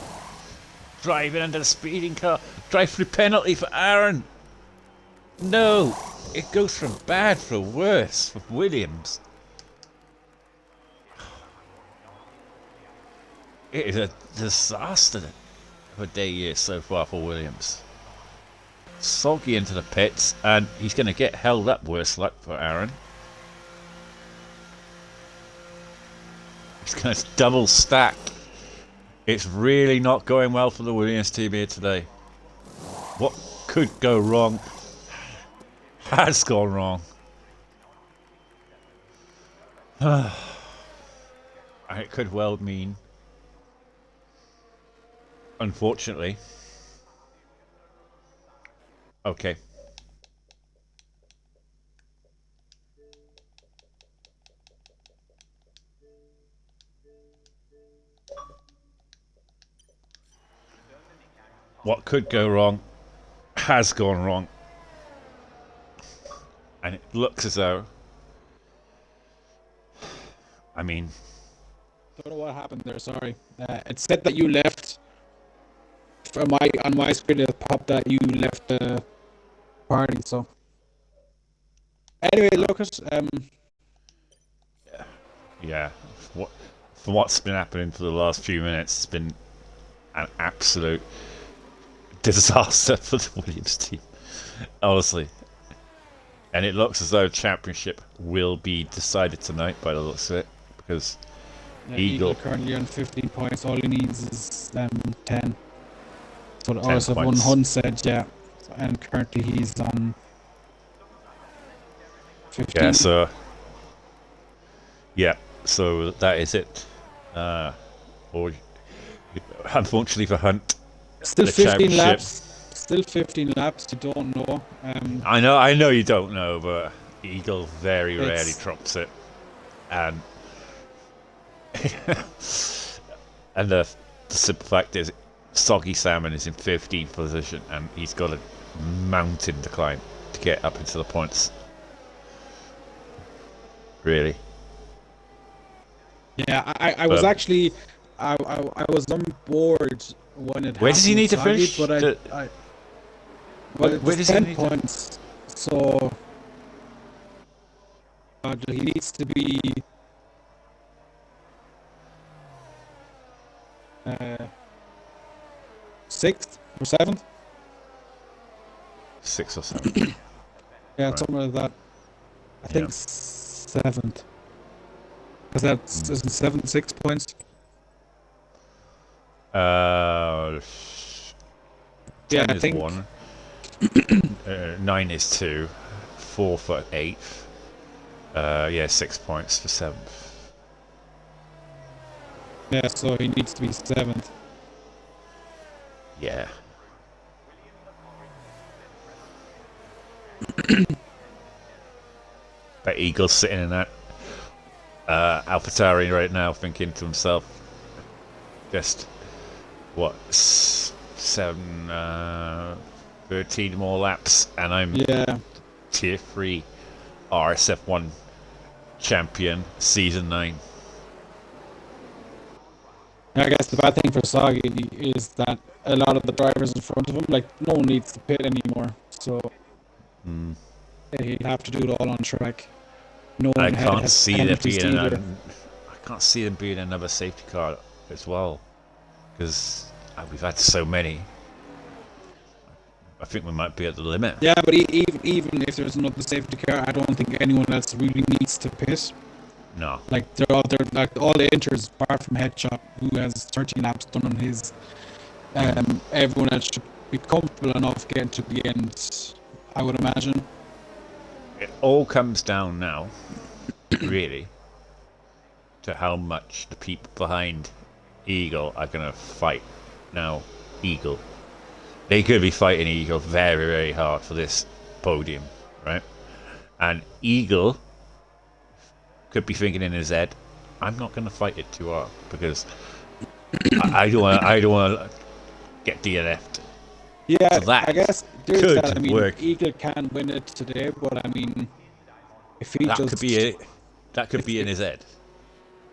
Driving under the speeding car. Drive-through penalty for Aaron. No. It goes from bad for worse for Williams. It is a disaster of a day here so far for Williams. Soggy into the pits, and he's going to get held up, worse luck for Aaron. He's going to double stack. It's really not going well for the Williams team here today. What could go wrong has gone wrong. And it could well mean, unfortunately. Okay. What could go wrong has gone wrong. And it looks as though, I mean, Don't know what happened there. Sorry. It said that you left. On my screen, it popped that you left the party. So anyway, Lucas. yeah. From what's been happening for the last few minutes, it's been an absolute disaster for the Williams team. Honestly. And it looks as though championship will be decided tonight by the looks of it, because Eagle currently on 15 points. All he needs is 10. So the 10 RSF1 points. Hun said, yeah. And currently he's on 15. So that is it. Or unfortunately for Hunt, Still the 15 laps. Still 15 laps. You don't know. I know you don't know, but Eagle very rarely drops it, and and the simple fact is, Soggy Salmon is in 15th position, and he's got a mountain to climb to get up into the points. Really. Yeah, I was actually I was on board when it. Where does he need to Soggy, finish? But well, Where it's does he 10 need points, so he needs to be 6th or 7th. 6 or 7. Yeah, Right. something like that. I think 7th. Because that's isn't 7 6 points. 10 Yeah, I is think 1. 9 is 2. 4 for 8th. Yeah, 6 points for 7th. Yeah, so he needs to be 7th. Yeah. But Eagle's sitting in that AlphaTauri right now, thinking to himself, just what 13 more laps, and I'm tier 3 RSF1 champion, season 9. I guess the bad thing for Sagi is that a lot of the drivers in front of him, like, no one needs to pit anymore, so he'll have to do it all on track. No one I can't see there penalties being either. I can't see them being another safety car as well, because we've had so many. I think we might be at the limit. Yeah, but even if there's another safety car, I don't think anyone else really needs to pit. No. Like they're like all the enters apart from Headshot, who has 13 laps done on his. Everyone else should be comfortable enough getting to the end, I would imagine. It all comes down now, really, to how much the people behind Eagle are going to fight. Now, Eagle. They could be fighting Eagle very, very hard for this podium, right? And Eagle could be thinking in his head, I'm not going to fight it too hard because I don't want to get DNF'd. Yeah, so that I guess there's could that. I mean, work. Eagle can win it today, but I mean, if he That just could be it. That could be in his head.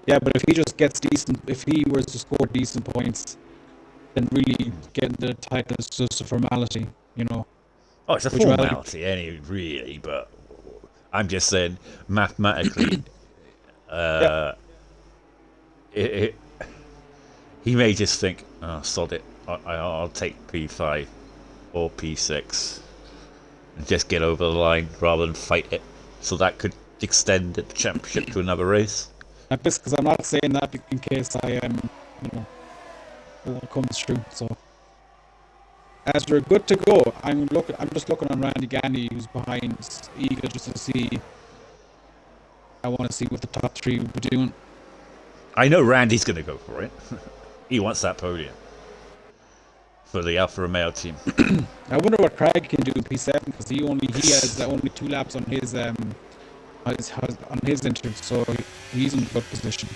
Yeah, but if he just gets decent, if he was to score decent points, then really getting the title is just a formality, you know. Oh, it's a formality, really, but I'm just saying, mathematically, he may just think, oh, sod it, I'll take P5 or P6 and just get over the line rather than fight it. So that could extend the championship to another race. Because I'm not saying that in case I comes true. So as we're good to go, I'm just looking on Randy Gandy, who's behind Eagle, just to see. I want to see what the top 3 will be doing. I know Randy's going to go for it. He wants that podium for the Alfa Romeo team. I wonder what Craig can do in P7 because he has only 2 laps on his on his entrance, so he's in a good position.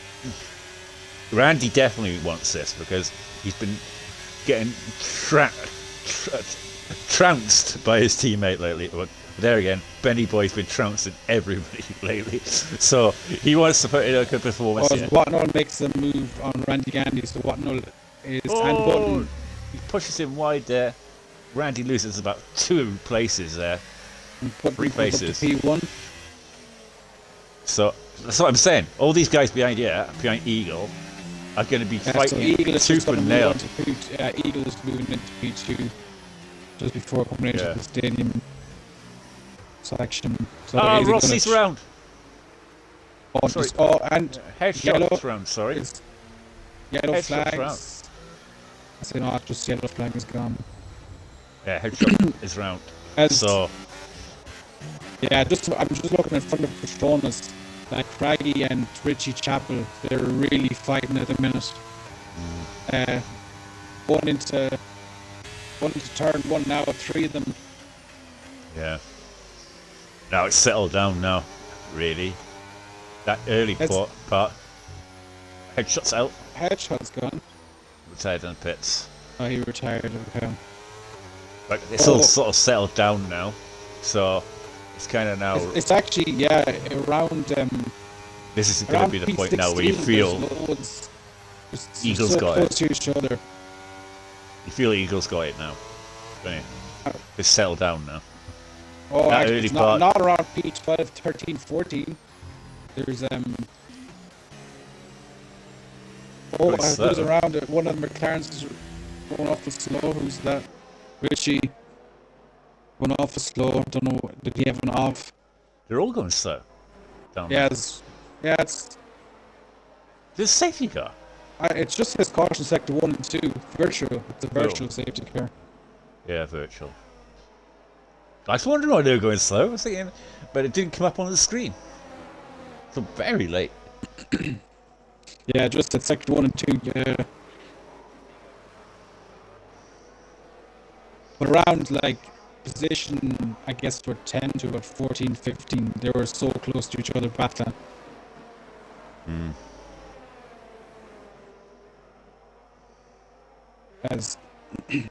Randy definitely wants this because he's been getting trounced by his teammate lately. But there again, Benny Boy's been trouncing everybody lately, so he wants to put in a good performance. Whatnot makes a move on Randy Gandy, so Whatnot is hand button. He pushes him wide there. Randy loses about 2 places there. 3 places. P1. So that's what I'm saying. All these guys behind Eagle are going to be fighting tooth and nail. Eagle is moving into P2 just before coming into the stadium section. So Rossi's round. And Headshot's round. Sorry. Yellow flags. I say no, just yellow flag is gone. Yeah, Headshot is round. I'm just looking in front of Petronas. Like Craggy and Richie Chappell, they're really fighting at the minute. One into turn 1 now, 3 of them. Yeah. Now it's settled down now, really. That early part, Headshot's out. Headshot's gone. Retired in the pits. Oh, he retired, okay. But it's all sort of settled down now, so it's kind of now. It's actually around. This is going to be the point now where you feel Eagles got it. To each other. You feel Eagles got it now. It's settled down now. Oh, actually, it's not around P12, 13, 14. There's who's around it? One of the McLarens is going off the slow. Who's that? Richie. Going off the slow. Don't know. Did he have an off? They're all going slow. It's There's a safety car. It's just his caution sector 1 and 2. Virtual. It's a virtual safety car. Yeah, virtual. I was wondering why they were going slow. I was thinking, but it didn't come up on the screen. So very late. Yeah, just at sector 1 and 2. But around like position, I guess, for 10 to about 14, 15, they were so close to each other battling. As the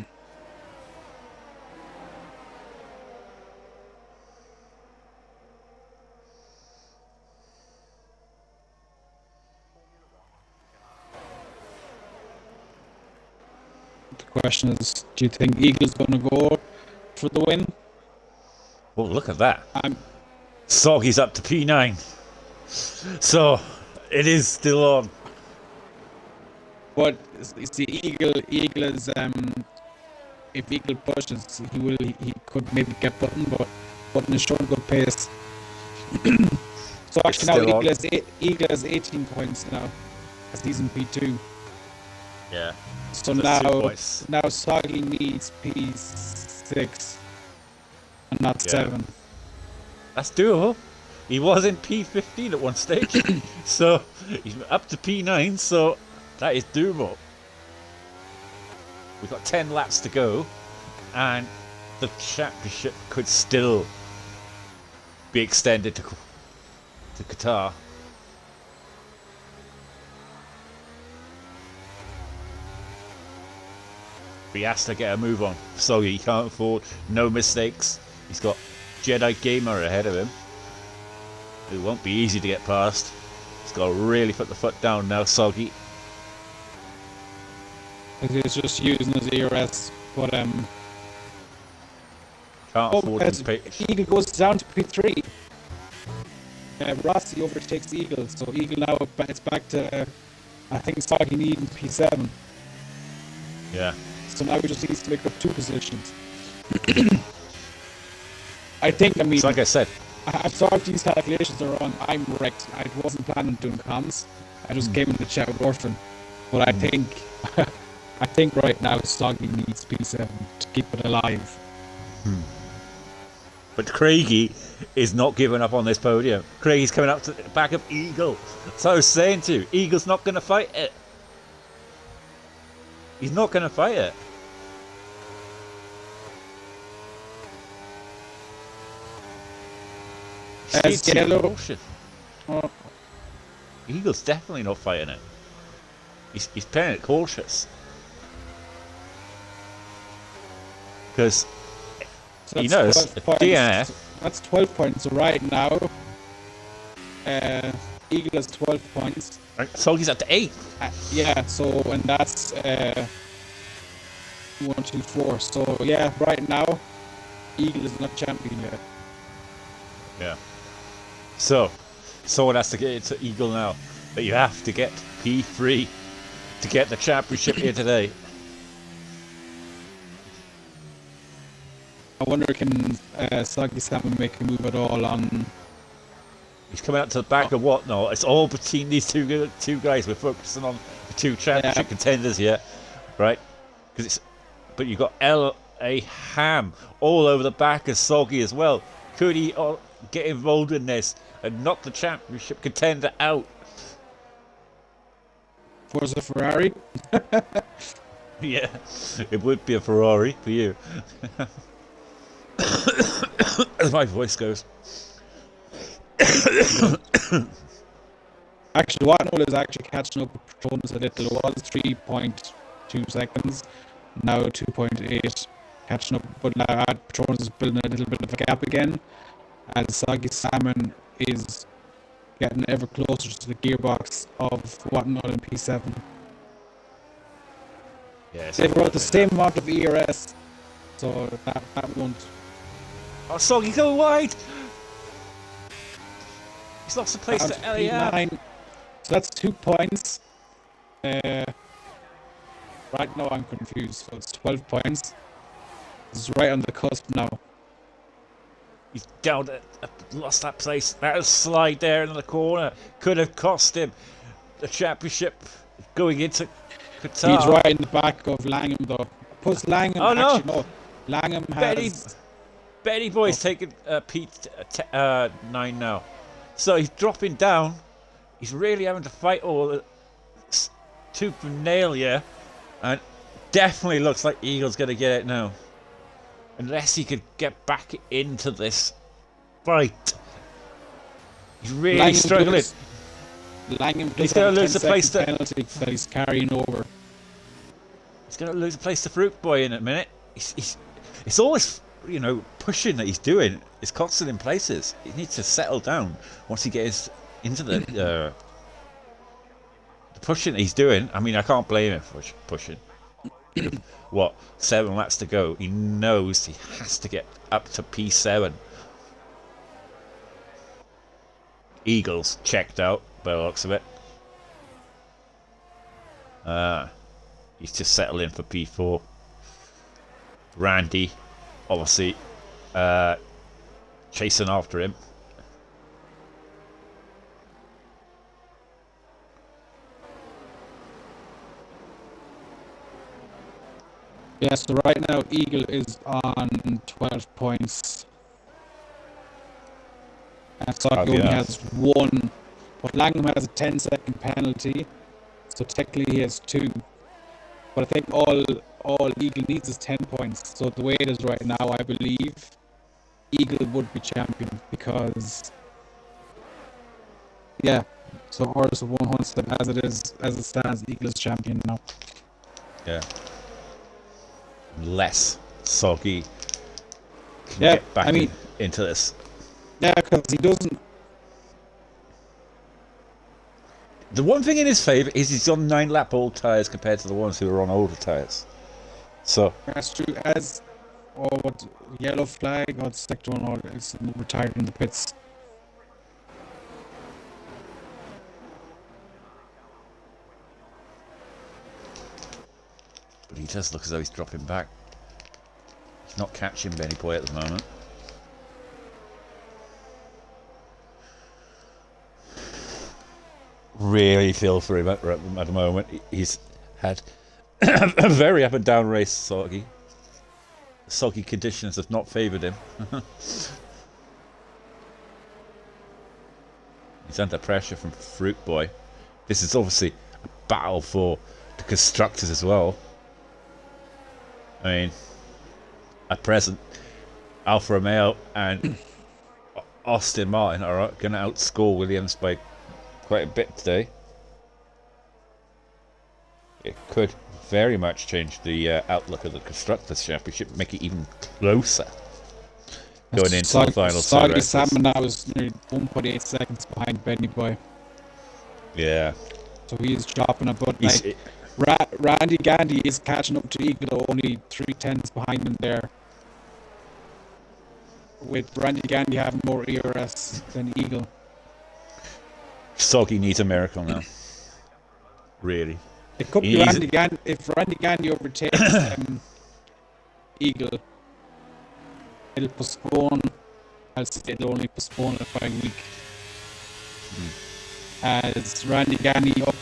question is, do you think Eagle's going to go for the win? Well, look at that. I'm Soggy's up to P9. So, it is still on. But it's the Eagle is if Eagle pushes, he could maybe get Button is showing good pace. So actually now Eagle has 18 points now, as he's in P2. Yeah. So now Soggy needs P6 and not 7. That's doable. He was in P15 at one stage. So he's up to P9, so that is doable. We've got 10 laps to go, and the championship could still be extended to Qatar. He has to get a move on. So he can't afford no mistakes. He's got Jedi Gamer ahead of him. It won't be easy to get past. He's got to really put the foot down now, Soggy. He's just using his ERS, but can't afford to pay. Eagle goes down to P3. Rossi overtakes Eagle, so Eagle now it's back to I think Soggy needing P7. Yeah. So now he just needs to make up 2 positions. I mean, like I said, I'm sorry if these calculations are wrong. I'm wrecked. I wasn't planning on doing comms. I just came in to chat with Orphan. But I think right now Soggy needs P7 to keep it alive. But Craigie is not giving up on this podium. Craigie's coming up to the back of Eagle. So I was saying to you, Eagle's not going to fight it. He's not going to fight it. Yellow. Oh. Eagle's definitely not fighting it. He's playing it cautious. Because he knows a DNF. That's 12 points right now. Eagle has 12 points. So he's up to 8. Yeah, so, and that's 1, 2, 4. So, yeah, right now, Eagle is not champion yet. Yeah. So someone has to get into Eagle now. But you have to get P3 to get the championship here today. I wonder can Soggy Salmon make a move at all on... He's coming out to the back of what now? It's all between these two guys. We're focusing on the 2 championship contenders here, right? But you've got L.A. Ham all over the back of Soggy as well. Could he get involved in this and knock the championship contender out? Forza Ferrari? Yeah, it would be a Ferrari for you. As my voice goes. Actually, Watnell is actually catching up with Patronus a little. It was 3.2 seconds, now 2.8. Catching up, but Patronus is building a little bit of a gap again, as Soggy Salmon is getting ever closer to the gearbox of Watnell and P7. Yes, They've brought the same amount of ERS, so that won't. Oh, Soggy, go wide! He's lost the place to LAM. So that's 2 points. Right now I'm confused. So it's 12 points. It's right on the cusp now. He's down, lost that place. That slide there in the corner could have cost him the championship going into Qatar. He's right in the back of Langham though. Plus Langham, oh, no. Langham has Benny Boy's taking P9 now. So he's dropping down. He's really having to fight all the tooth and nail here. And definitely looks like Eagle's going to get it now. Unless he could get back into this fight. He's really struggling. Langham He's going to lose the place to penalty that he's carrying over. He's going to lose the place to Fruit Boy in a minute. It's always, pushing that he's doing. It's costing him places. He needs to settle down once he gets into the pushing that he's doing. I mean, I can't blame him for pushing. 7 laps to go. He knows he has to get up to P7. Eagles checked out by the looks of it. He's just settling for P4. Randy, obviously, chasing after him. Yeah, so right now Eagle is on 12 points. And Saki only has 1. But Langham has a 10-second penalty. So technically he has 2. But I think all Eagle needs is 10 points. So the way it is right now, I believe Eagle would be champion because, yeah. So RSF1 as it stands, Eagle is champion now. Yeah. Less Soggy can get back into this. Yeah, because he doesn't. The one thing in his favour is he's on 9-lap old tyres compared to the ones who are on older tyres. So that's true. What yellow flag or sector 1 or is retired in the pits. But he does look as though he's dropping back. He's not catching Benny Boy at the moment. Really feel for him at the moment. He's had a very up and down race, Soggy. Soggy conditions have not favoured him. He's under pressure from Fruit Boy. This is obviously a battle for the constructors as well. I mean, at present, Alfa Romeo and Aston Martin are going to outscore Williams by quite a bit today. It could very much change the outlook of the Constructors' Championship, make it even closer going into the final two. Salmon now is nearly 1.8 seconds behind Benny Boy. Yeah. So he is dropping a but Randy Gandy is catching up to Eagle, only 3/10 behind him there. With Randy Gandy having more ERS than Eagle. Soggy needs a miracle now. Really. It could be Randy Gandy. If Randy Gandy overtakes Eagle, it'll postpone. I'll say it'll only postpone it by a week. As Randy Gandy up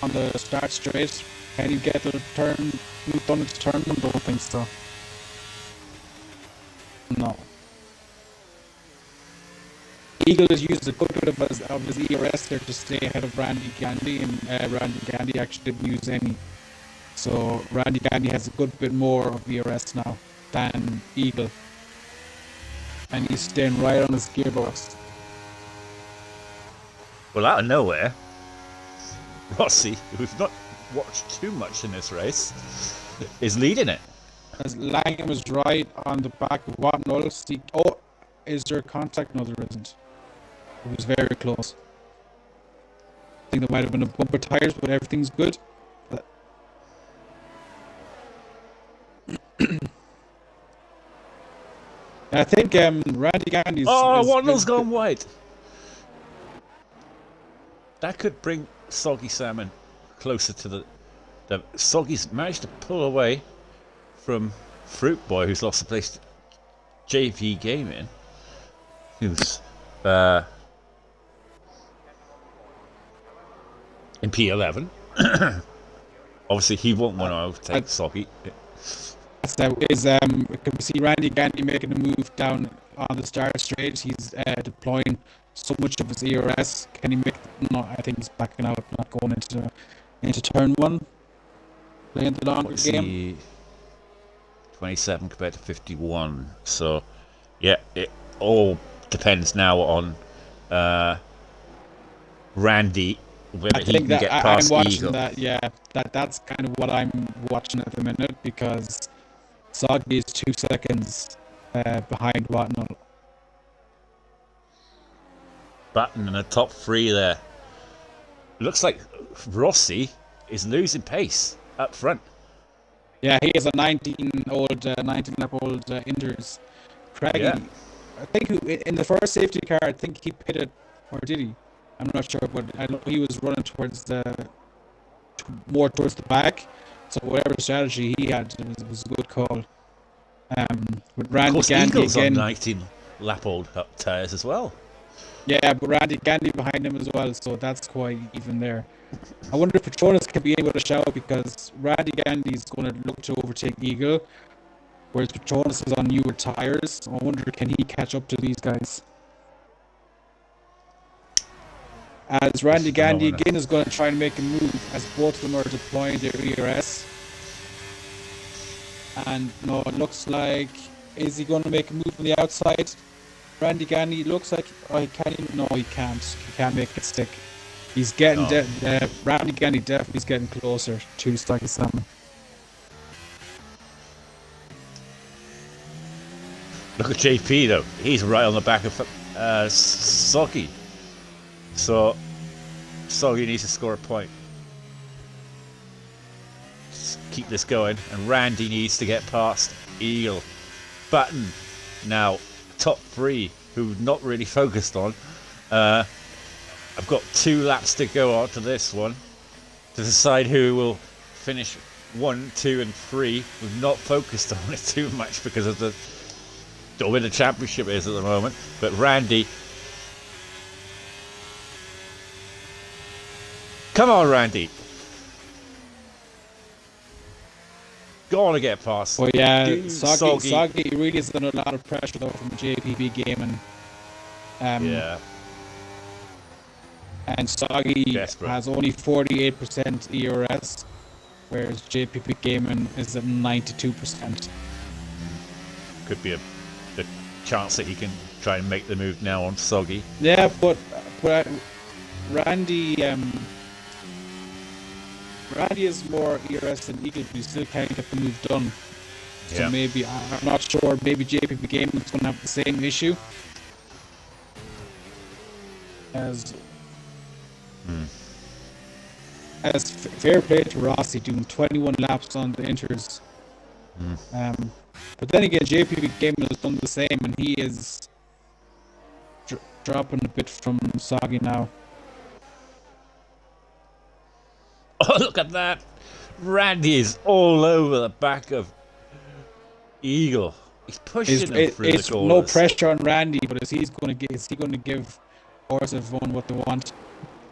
on the start straight, can he get a turn? We've done it turn. I don't think so. No. Eagle has used a good bit of his ERS there to stay ahead of Randy Gandy, and Randy Gandy actually didn't use any. So Randy Gandy has a good bit more of ERS now than Eagle. And he's staying right on his gearbox. Well, out of nowhere, Rossi, who's not watched too much in this race, is leading it. As Langham was right on the back of Watnell. Oh, is there a contact? No, there isn't. It was very close. I think there might have been a bumper tires, but everything's good. I think Randy Gandy's... Oh, Watnell's gone wide. That could bring Soggy Salmon closer to the... Soggy's managed to pull away from Fruit Boy, who's lost the place to JV Gaming, who's in P11. Obviously, he won't want to overtake Soggy. Can we see Randy Gandy making a move down on the start straight? He's deploying so much of his ERS. Can he make? No, I think he's backing out, not going into turn one, playing the longer game. See, 27 compared to 51. So, yeah, it all depends now on Randy, whether he can get past I'm watching Eagle. that. Yeah, that's kind of what I'm watching at the minute because Soggy is 2 seconds behind Watnell. Button in the top three there. Looks like Rossi is losing pace up front. Yeah, he is a 19-lap-old Inders. Craigie, Yeah. I think in the first safety car, I think he pitted, or did he? I'm not sure, but I know he was running more towards the back. So whatever strategy he had, it was a good call. With Randy Of course, Gandy Eagle's again. on 19-lap-old tyres as well. Yeah, but Randy Gandy behind him as well, so that's quite even there. I wonder if Petronas can be able to shout because Randy Gandy is going to look to overtake Eagle, whereas Petronas is on newer tyres. So I wonder can he catch up to these guys. As Randy Gandy again is going to try and make a move as both of them are deploying their ERS. And no, it looks like, is he going to make a move on the outside? Randy Gandy looks like, he can't. No, he can't. He can't make it stick. He's getting, Randy Gandy definitely is getting closer to Stocky Salmon. Look at JP though. He's right on the back of Soggy. So Soggy needs to score a point. Just keep this going. And Randy needs to get past Eagle. Button now top three who not really focused on. I've got 2 laps to go on to this one to decide who will finish 1, 2 and 3. We've not focused on it too much because of the way the championship is at the moment. But Randy, come on Randy, go on and get past. Well, yeah, Soggy really is under a lot of pressure though from JPB Gaming. Yeah. And Soggy Desperate. has only 48% ERS, whereas JPP Gaming is at 92%. Could be a chance that he can try and make the move now on Soggy. Yeah, but Randy is more ERS than Eagle, but he still can't get the move done. So maybe, I'm not sure, maybe JPP Gaming is going to have the same issue as fair play to Rossi doing 21 laps on the Inters. But then again, JPP Gaming has done the same, and he is dropping a bit from Soggy now. Oh, look at that! Randy is all over the back of Eagle. He's pushing him through the corners. No pressure on Randy, but is he going to give RSF1 what they want?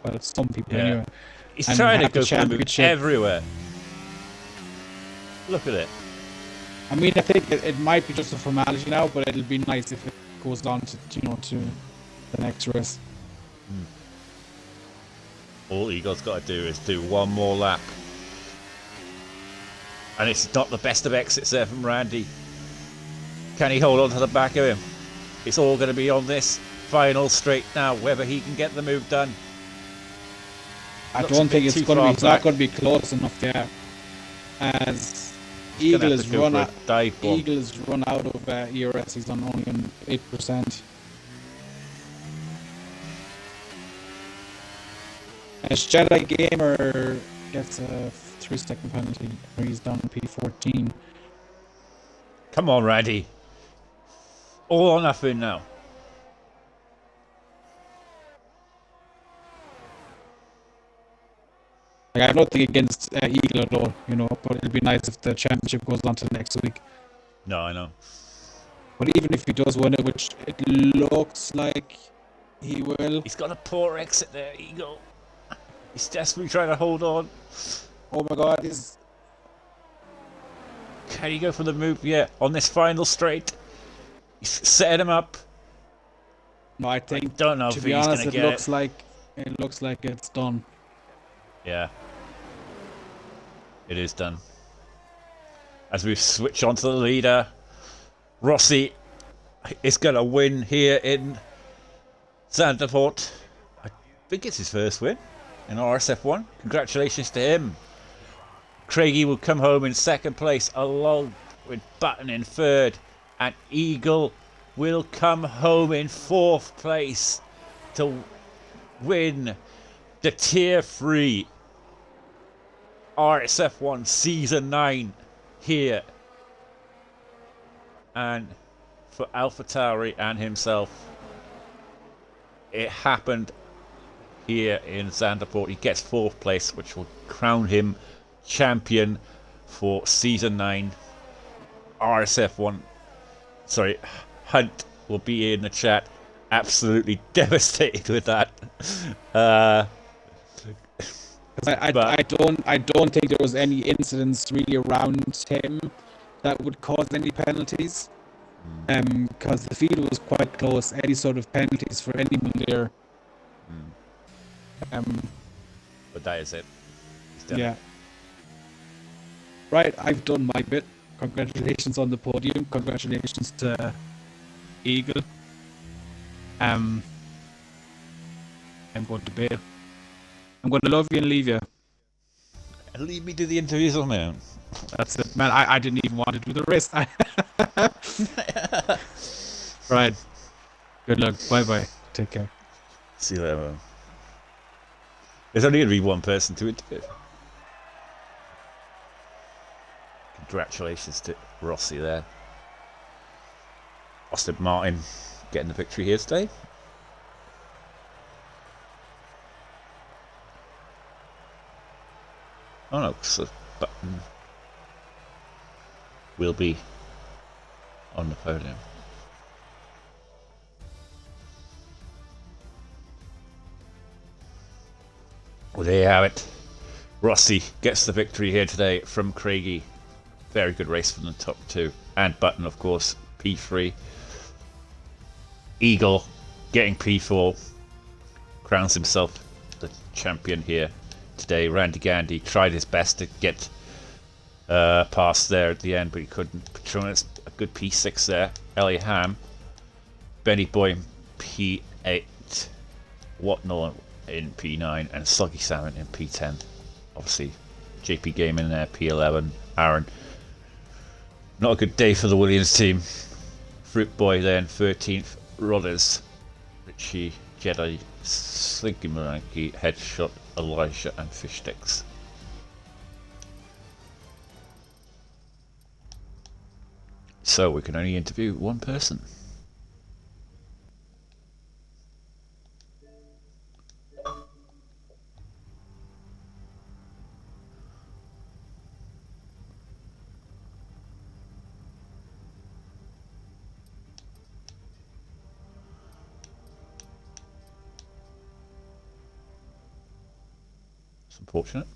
Well, some people anyway. He's trying to go for the move everywhere. Look at it. I mean, I think it might be just a formality now, but it'll be nice if it goes on to the next race. All Eagle's got to do is do one more lap. And it's not the best of exits there from Randy. Can he hold on to the back of him? It's all going to be on this final straight now, whether he can get the move done. I don't think it's going to be. It's not going to be close enough there, as Eagle has run out. Eagle's run out of ERS. He's only on 8%. As Jedi Gamer gets a 3-second penalty, where he's down in P14. Come on, Randy. All or nothing now. I have nothing against Eagle at all, but it'd be nice if the championship goes on to next week. No, I know. But even if he does win it, which it looks like he will. He's got a poor exit there, Eagle. He's desperately trying to hold on. Oh my God, Can he go for the move yet on this final straight? He's setting him up. No, I think. Don't know to if be he's honest, going to get it looks like it's done. Yeah. It is done. As we switch on to the leader, Rossi is going to win here in Zandvoort. I think it's his first win in RSF1. Congratulations to him. Craigie will come home in second place along with Button in third. And Eagle will come home in fourth place to win the Tier 3 RSF1 Season 9 here. And for AlphaTauri and himself, it happened here in Zandvoort. He gets fourth place, which will crown him champion for Season 9 RSF1. Sorry, Hunt will be in the chat. Absolutely devastated with that. I don't think there was any incidents really around him that would cause any penalties. Because the field was quite close. Any sort of penalties for anyone there. But that is it. Yeah. Right, I've done my bit. Congratulations on the podium. Congratulations to Eagle. I'm going to bail. I'm going to love you and leave you. And leave me to the interviews on my own. That's it, man. I didn't even want to do the rest. Right. Good luck. Bye-bye. Take care. See you later, man. There's only going to be one person to interview. Congratulations to Rossi there. Austin Martin getting the victory here today. Oh no, so Button will be on the podium. Well, there you have it. Rossi gets the victory here today from Craigie. Very good race from the top two. And Button, of course, P3. Eagle getting P4. Crowns himself the champion here today. Randy Gandy tried his best to get past there at the end, but he couldn't. Patronus, a good P6 there. Ellie Ham. Benny Boy in P8. Whatnot in P9. And Soggy Salmon in P10. Obviously, JP Gaming there, P11. Aaron. Not a good day for the Williams team. Fruit Boy then 13th. Rodders. Richie, Jedi, Slinky Maranki, Headshot, Elijah, and Fish Sticks. So we can only interview one person. It's unfortunate.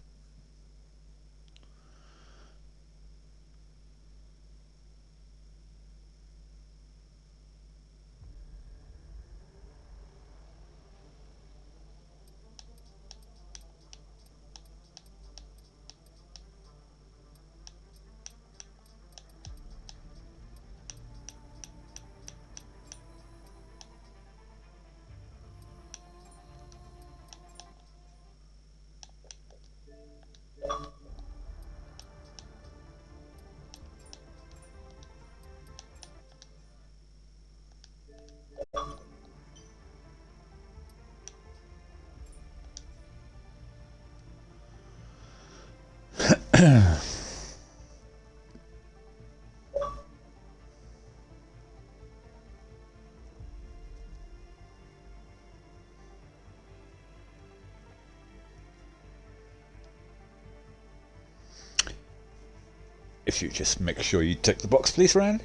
If you just make sure you tick the box, please, Randy.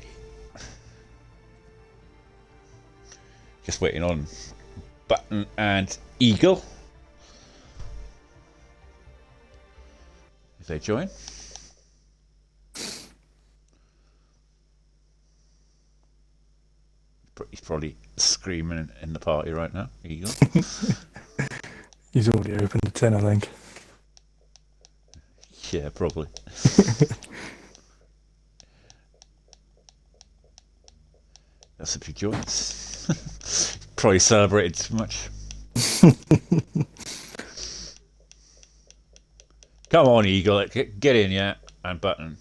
Just waiting on Button and Eagle. If they join. probably screaming in the party right now, Eagle. He's already opened the tin, I think. Yeah, probably. That's a few joints. Probably celebrated too much. Come on, Eagle, get in, yeah, and button.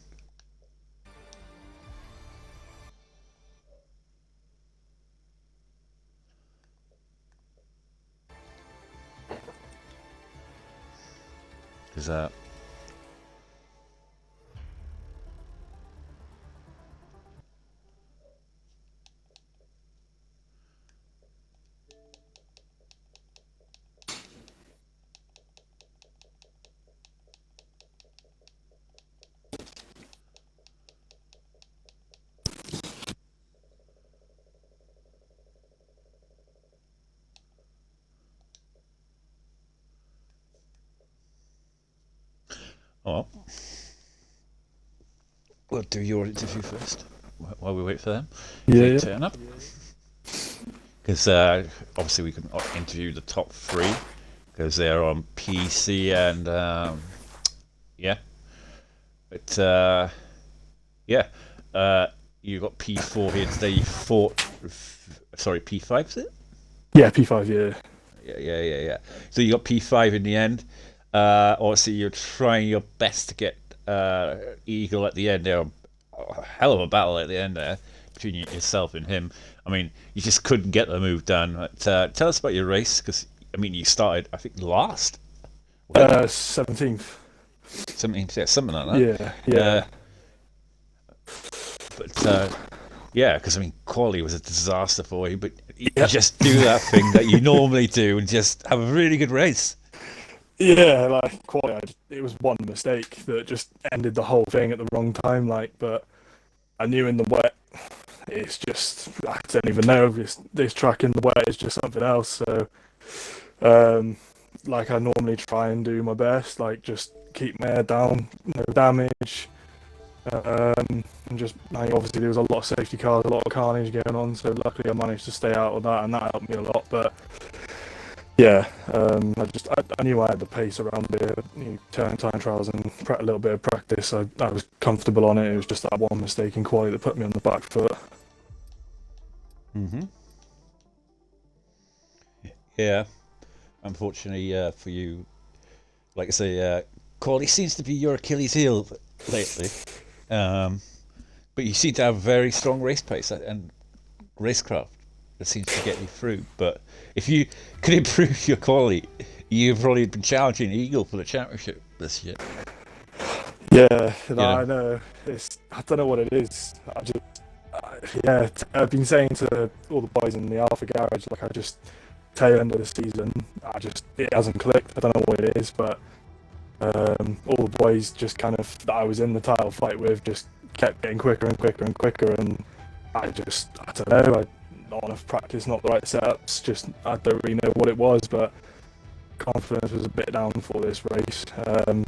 Because oh, we'll do your interview first while we wait for them. Yeah. Turn up. Because obviously we can interview the top 3 because they're on PC and yeah. But yeah, you got P4 here today. You fought, sorry, P5 is it? Yeah, P5, yeah. Yeah. So you got P5 in the end. Obviously, you're trying your best to get Eagle at the end there. A hell of a battle at the end there between yourself and him. I mean, you just couldn't get the move done. But, tell us about your race, because I mean, you started, I think, last. 17th. Something like that. Yeah. But yeah, because I mean, quality was a disaster for you. But you just do that thing that you normally do and just have a really good race. Yeah, like quality, it was one mistake that just ended the whole thing at the wrong time. But I knew in the wet, it's just, I don't even know, this track in the wet is just something else. So, like I normally try and do my best, like just keep my head down, no damage. And just, like, obviously there was a lot of safety cars, a lot of carnage going on. So luckily I managed to stay out of that, and that helped me a lot. But yeah, I knew I had the pace around here, time trials and a little bit of practice. I was comfortable on it. It was just that one mistake in quality that put me on the back foot. Yeah, unfortunately for you, like I say, quality seems to be your Achilles heel lately. But you seem to have very strong race pace and racecraft that seems to get you through. But if you could improve your quality, you've probably been challenging Eagle for the championship this year. Yeah, I know. I don't know what it is. I've been saying to all the boys in the Alpha Garage, like, I just, tail end of the season, it hasn't clicked. I don't know what it is, but all the boys just kind of, that I was in the title fight with, just kept getting quicker and quicker and quicker, and I don't know, not enough practice, not the right setups, just, I don't really know what it was, but confidence was a bit down for this race,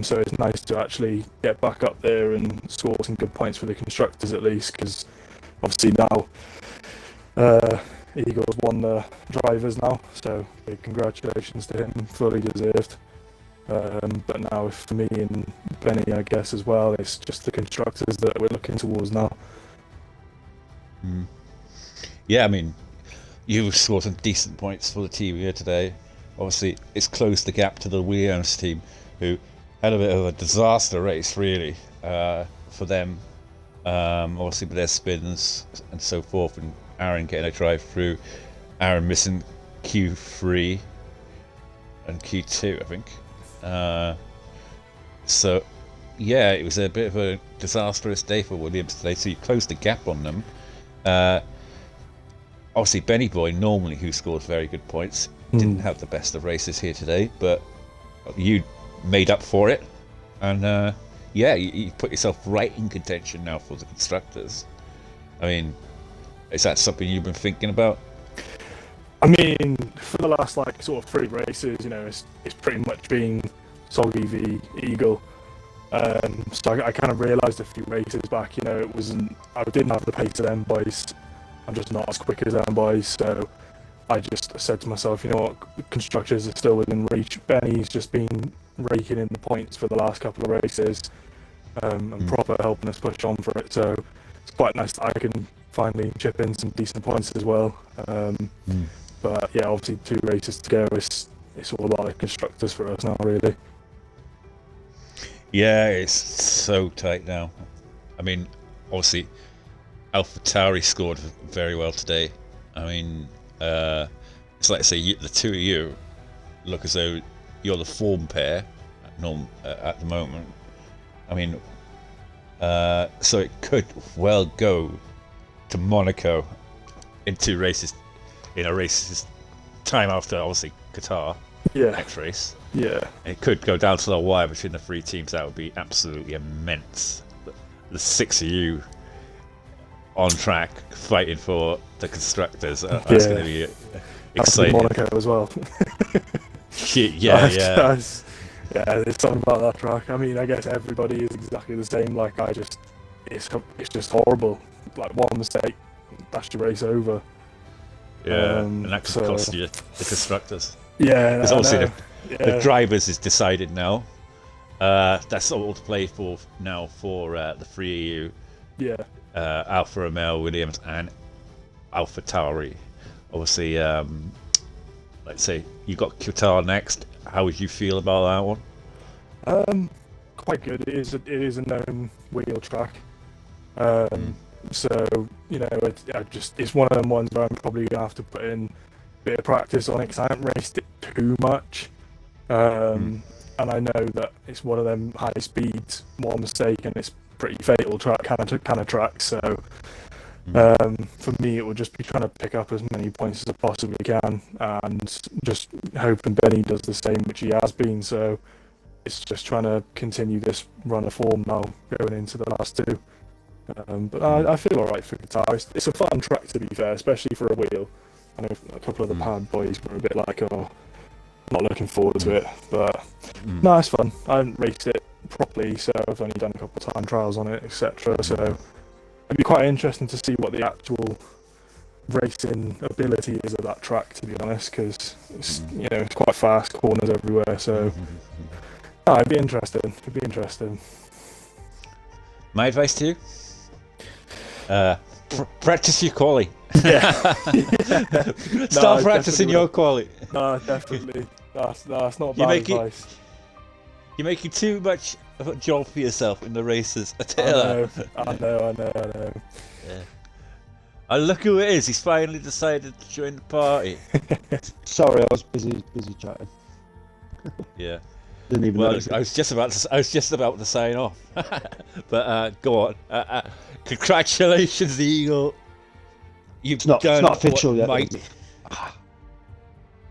so it's nice to actually get back up there and score some good points for the constructors at least, because obviously now Eagles won the drivers now, so big congratulations to him, fully deserved. But now for me and Benny, I guess, as well, it's just the constructors that we're looking towards now. Yeah, I mean, you've scored some decent points for the team here today. Obviously, it's closed the gap to the Williams team, who had a bit of a disaster race, really, for them. Obviously, with their spins and so forth, and Aaron getting a drive through, Aaron missing Q3 and Q2, I think. So, yeah, it was a bit of a disastrous day for Williams today, so you closed the gap on them. Obviously, Benny Boy, normally who scores very good points, didn't have the best of races here today, but you made up for it, and yeah, you put yourself right in contention now for the constructors. I mean, is that something you've been thinking about? I mean, for the last sort of 3 races, it's pretty much been Soggy v Eagle. So I kind of realised a few races back, it wasn't. I didn't have the pace of them boys. I'm just not as quick as them boys. So I just said to myself, you know what, constructors are still within reach. Benny's just been raking in the points for the last couple of races, and proper helping us push on for it. So it's quite nice that I can finally chip in some decent points as well. But yeah, obviously 2 races to go. It's all about the constructors for us now, really. Yeah, it's so tight now. I mean, obviously, AlphaTauri scored very well today. I mean, it's like I say, the two of you look as though you're the form pair at the moment. I mean, so it could well go to Monaco in 2 races, in a race's time after, obviously, Qatar. Yeah. Next race. Yeah. It could go down to the wire between the 3 teams. That would be absolutely immense. The 6 of you on track fighting for the constructors. That's going to be exciting. Monaco as well. Yeah. Yeah, there's something about that track. I mean, I guess everybody is exactly the same. Like, it's just horrible. Like, one mistake, that's your race over. Yeah, and that could cost you the constructors. Yeah, because obviously the drivers is decided now. That's all to play for now for the 3 of you. Yeah. Alfa Romeo, Williams, and AlphaTauri. Obviously, let's say you got Qatar next. How would you feel about that one? Quite good. It is a known wheel track. So you know, it's one of them ones where I'm probably gonna have to put in a bit of practice on it because I haven't raced it too much. And I know that it's one of them high speeds, one mistake, and it's pretty fatal track kind of track. So for me, it will just be trying to pick up as many points as I possibly can, and just hoping Benny does the same, which he has been. So it's just trying to continue this run of form now, going into the last 2. But I feel alright for Qatar. It's a fun track, to be fair, especially for a wheel. I know a couple of the pad boys were a bit like, not looking forward to it. But no, it's fun. I haven't raced it properly, so I've only done a couple of time trials on it, etc. So it'd be quite interesting to see what the actual racing ability is of that track, to be honest, because it's quite fast, corners everywhere. So it'd be interesting. My advice to you: practice your quali. Yeah. Start practicing your quali. No, definitely. That's not bad advice. You're making too much of a job for yourself in the races. I know. Yeah. And look who it is. He's finally decided to join the party. Sorry, I was busy chatting. Yeah. Didn't even notice it. I was just about to sign off. But go on. Congratulations, the Eagle. It's not official yet.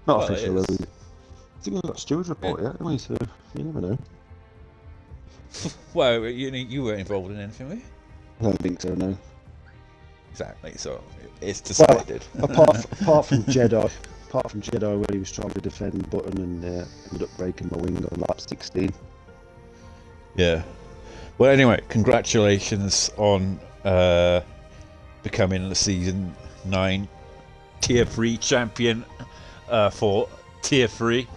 Not official, it is it? I think we've got Stewart's report yet, haven't we? So you never know. Well, you weren't involved in anything, were you? I don't think so, no. Exactly. So it's decided. Well, apart from Jedi. Apart from Jedi, where he was trying to defend Button and ended up breaking my wing on lap 16. Yeah. Well, anyway, congratulations on becoming the season 9 Tier 3 champion for Tier 3.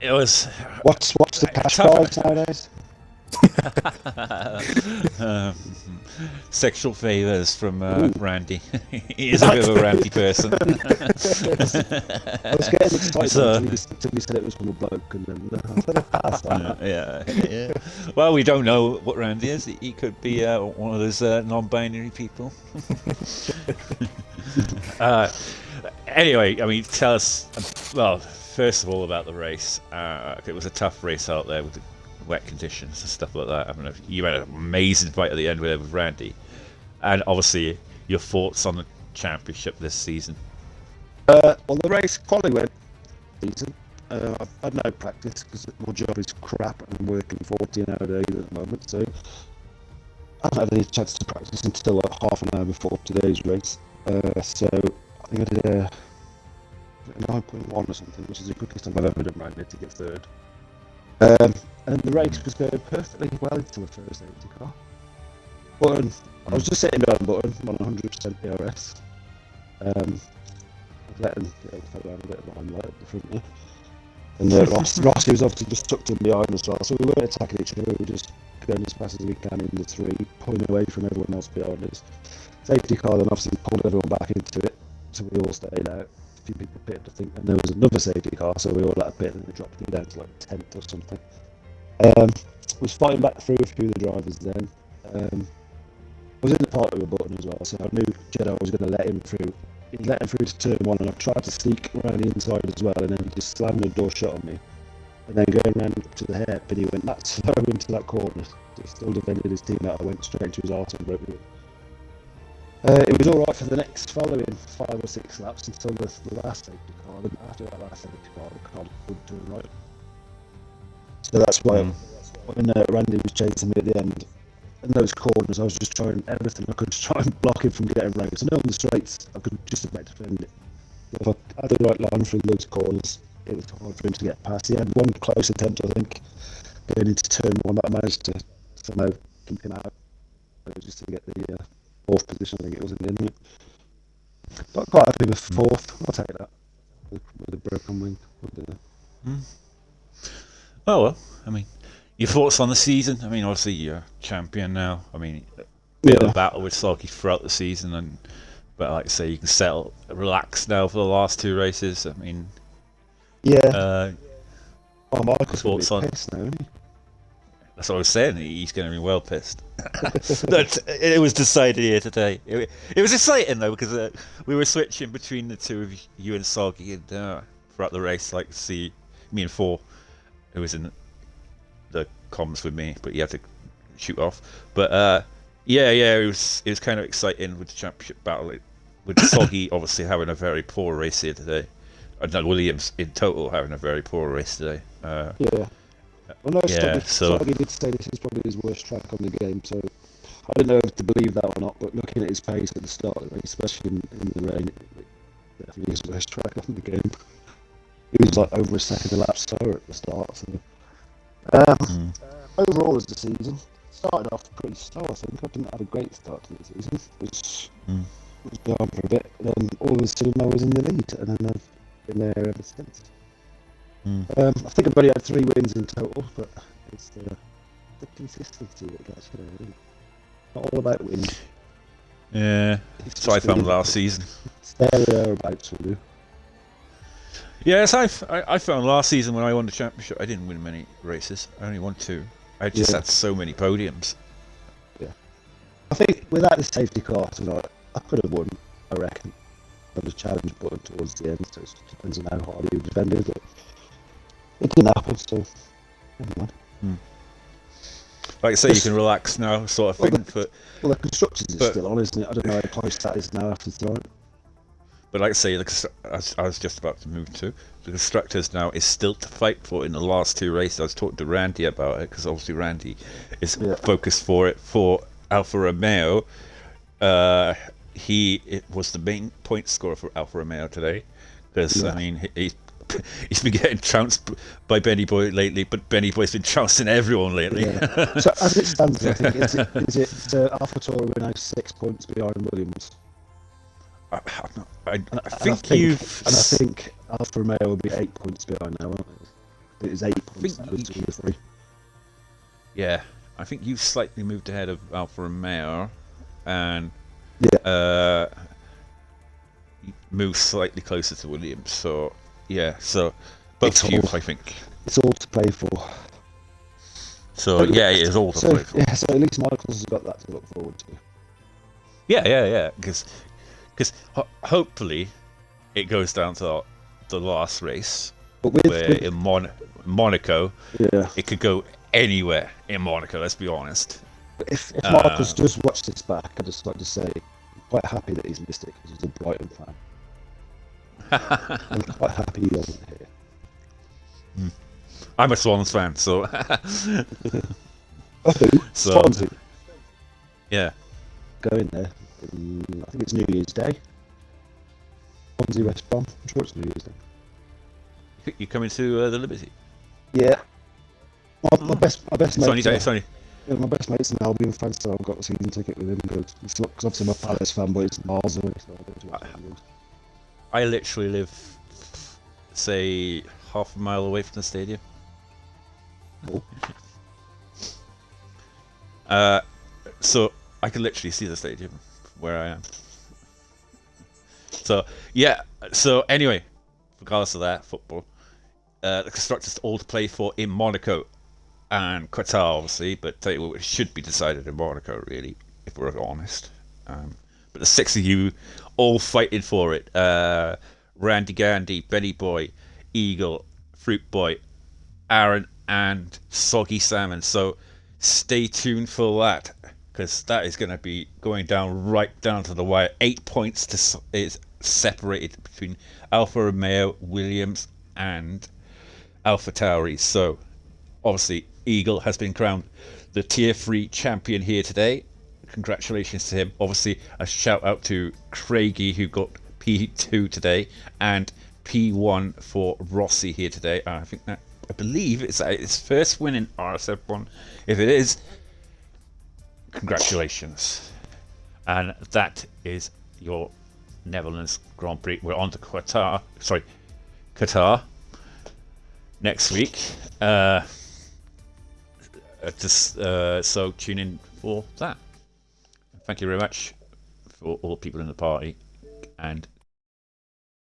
It was. What's the cash prize nowadays? Sexual favours from Randy. He is a bit of a randy person. I was getting excited until you said it was from a bloke, and then yeah. Well, we don't know what Randy is. He could be one of those non-binary people. Anyway, I mean, tell us. Well, first of all, about the race. It was a tough race out there with the wet conditions and stuff like that. I mean, you had an amazing fight at the end with Randy, and obviously your thoughts on the championship this season. Well, the race quality went decent. I've had no practice because my job is crap and I'm working 14-hour days at the moment, so I haven't had any chance to practice until like half an hour before today's race. So I think I did a 9.1 or something, which is the quickest I've ever done right now to get third. And the race was going perfectly well until the first safety car. Button. I was just sitting behind Button. I'm on 100% PRS. I've let him get around a bit of limelight at the front there. And Rossi was obviously just tucked in behind as well, so we weren't attacking each other, we were just going as fast as we can in the 3, pulling away from everyone else behind us. Safety car then obviously pulled everyone back into it, so we all stayed out. A few people pitted, I think, and there was another safety car, so we all had a pit, and it dropped me down to like 10th or something. Was fighting back through a few of the drivers then. I was in the party with Button as well, so I knew Jedi was going to let him through. He let him through to turn 1, and I tried to sneak around the inside as well, and then he just slammed the door shut on me. And then going around to the hairpin, he went that slow into that corner. He still defended his team out. I went straight to his arse and broke it. It was alright for the next following 5 or 6 laps until the last safety car. And after that last safety car, the car would turn right. So that's why when Randy was chasing me at the end, in those corners, I was just trying everything I could to try and block him from getting round. So now on the straights, I could just about defend it. If I had the right line through those corners, it was hard for him to get past. He had one close attempt, I think, going into turn 1, but I managed to somehow keep him out. Just to get the 4th position, I think it was in the end. But quite happy with 4th. I'll take that. With a broken wing. Oh well, I mean, your thoughts on the season? I mean, obviously you're champion now. I mean, bit of a battle with Sulky throughout the season, but like I say, you can settle, relax now for the last 2 races. I mean, Michael's thoughts on pissed now, isn't he? That's what I was saying. He's going to be well pissed. It was decided here today. It was exciting though because we were switching between the two of you and Sulky and throughout the race. Like see me and 4, who was in the comms with me, but he had to shoot off. But it was kind of exciting with the championship battle. With Soggy obviously having a very poor race here today. No, Williams in total having a very poor race today. Well, no, Soggy did say this is probably his worst track on the game, so I don't know if to believe that or not, but looking at his pace at the start of the race, especially in the rain, it definitely his worst track on the game. He was like over a second a lap slower at the start, so... Overall as the season, started off pretty slow, I think. I didn't have a great start to the season. Was behind for a bit, then all of a sudden I was in the lead, and then I've been there ever since. I think I've only had 3 wins in total, but it's the consistency that gets you there, isn't it? Not all about wins. Yeah, so I found last season. It's there or thereabouts for you. Yes, I found last season when I won the championship, I didn't win many races. I only won 2. I just had so many podiums. Yeah. I think without the safety car tonight, I could have won, I reckon. I was challenged Button towards the end, so it depends on how hard you defended, but it didn't happen, so anyway. Like I say, you can relax now, sort of thing. The constructors is still on, isn't it? I don't know how close that is now after tonight. But like I say, I was just about to move to the constructors now is still to fight for in the last 2 races. I was talking to Randy about it because obviously Randy is focused for it for Alfa Romeo. It was the main point scorer for Alfa Romeo today because I mean he's been getting trounced by Benny Boy lately, but Benny Boy's been trouncing everyone lately. Yeah. So as it stands, I think is it AlphaTauri now 6 points behind Williams. I think you've... And I think Alfa Romeo will be 8 points behind now, aren't they? It is 8 points now, 2 or 3. Yeah, I think you've slightly moved ahead of Alfa Romeo, and moved slightly closer to Williams. So both of you, I think. It's all to play for. So it is all to play for. Yeah, so at least Michael's has got that to look forward to. Yeah, because hopefully it goes down to the last race, in Monaco, it could go anywhere in Monaco. Let's be honest. If Michael's just watched this back, I'd just like to say I'm quite happy that he's missed it because he's a Brighton fan. I'm quite happy he wasn't here. I'm a Swans fan, so. Swansea. Yeah. Go in there. I think it's New Year's Day. Swansea West Brom. I'm sure it's New Year's Day. You coming to the Liberty? Yeah. My best mate. It's only Yeah, my best mate's an Albion fan, so I've got a season ticket with him. Because obviously I'm a Palace fan, but it's miles away, so I go to watch the games. I literally live, say, half a mile away from the stadium. Cool. So I can literally see the stadium where I am. So yeah. So anyway, regardless of that, football. The constructors all to play for in Monaco and Qatar, obviously, but tell you what, it should be decided in Monaco, really, if we're honest. But the 6 of you all fighting for it. Randy Gandy, Benny Boy, Eagle, Fruit Boy, Aaron, and Soggy Salmon. So stay tuned for that, because that is going to be going down right down to the wire. 8 points is separated between Alfa Romeo, Williams, and Alpha Tauri. So obviously Eagle has been crowned the Tier 3 champion here today. Congratulations to him. Obviously a shout out to Craigie, who got P2 today, and P1 for Rossi here today. I believe it's his first win in RSF1. If it is, congratulations. And that is your Netherlands Grand Prix. We're on to Qatar next week. So tune in for that. Thank you very much for all the people in the party, and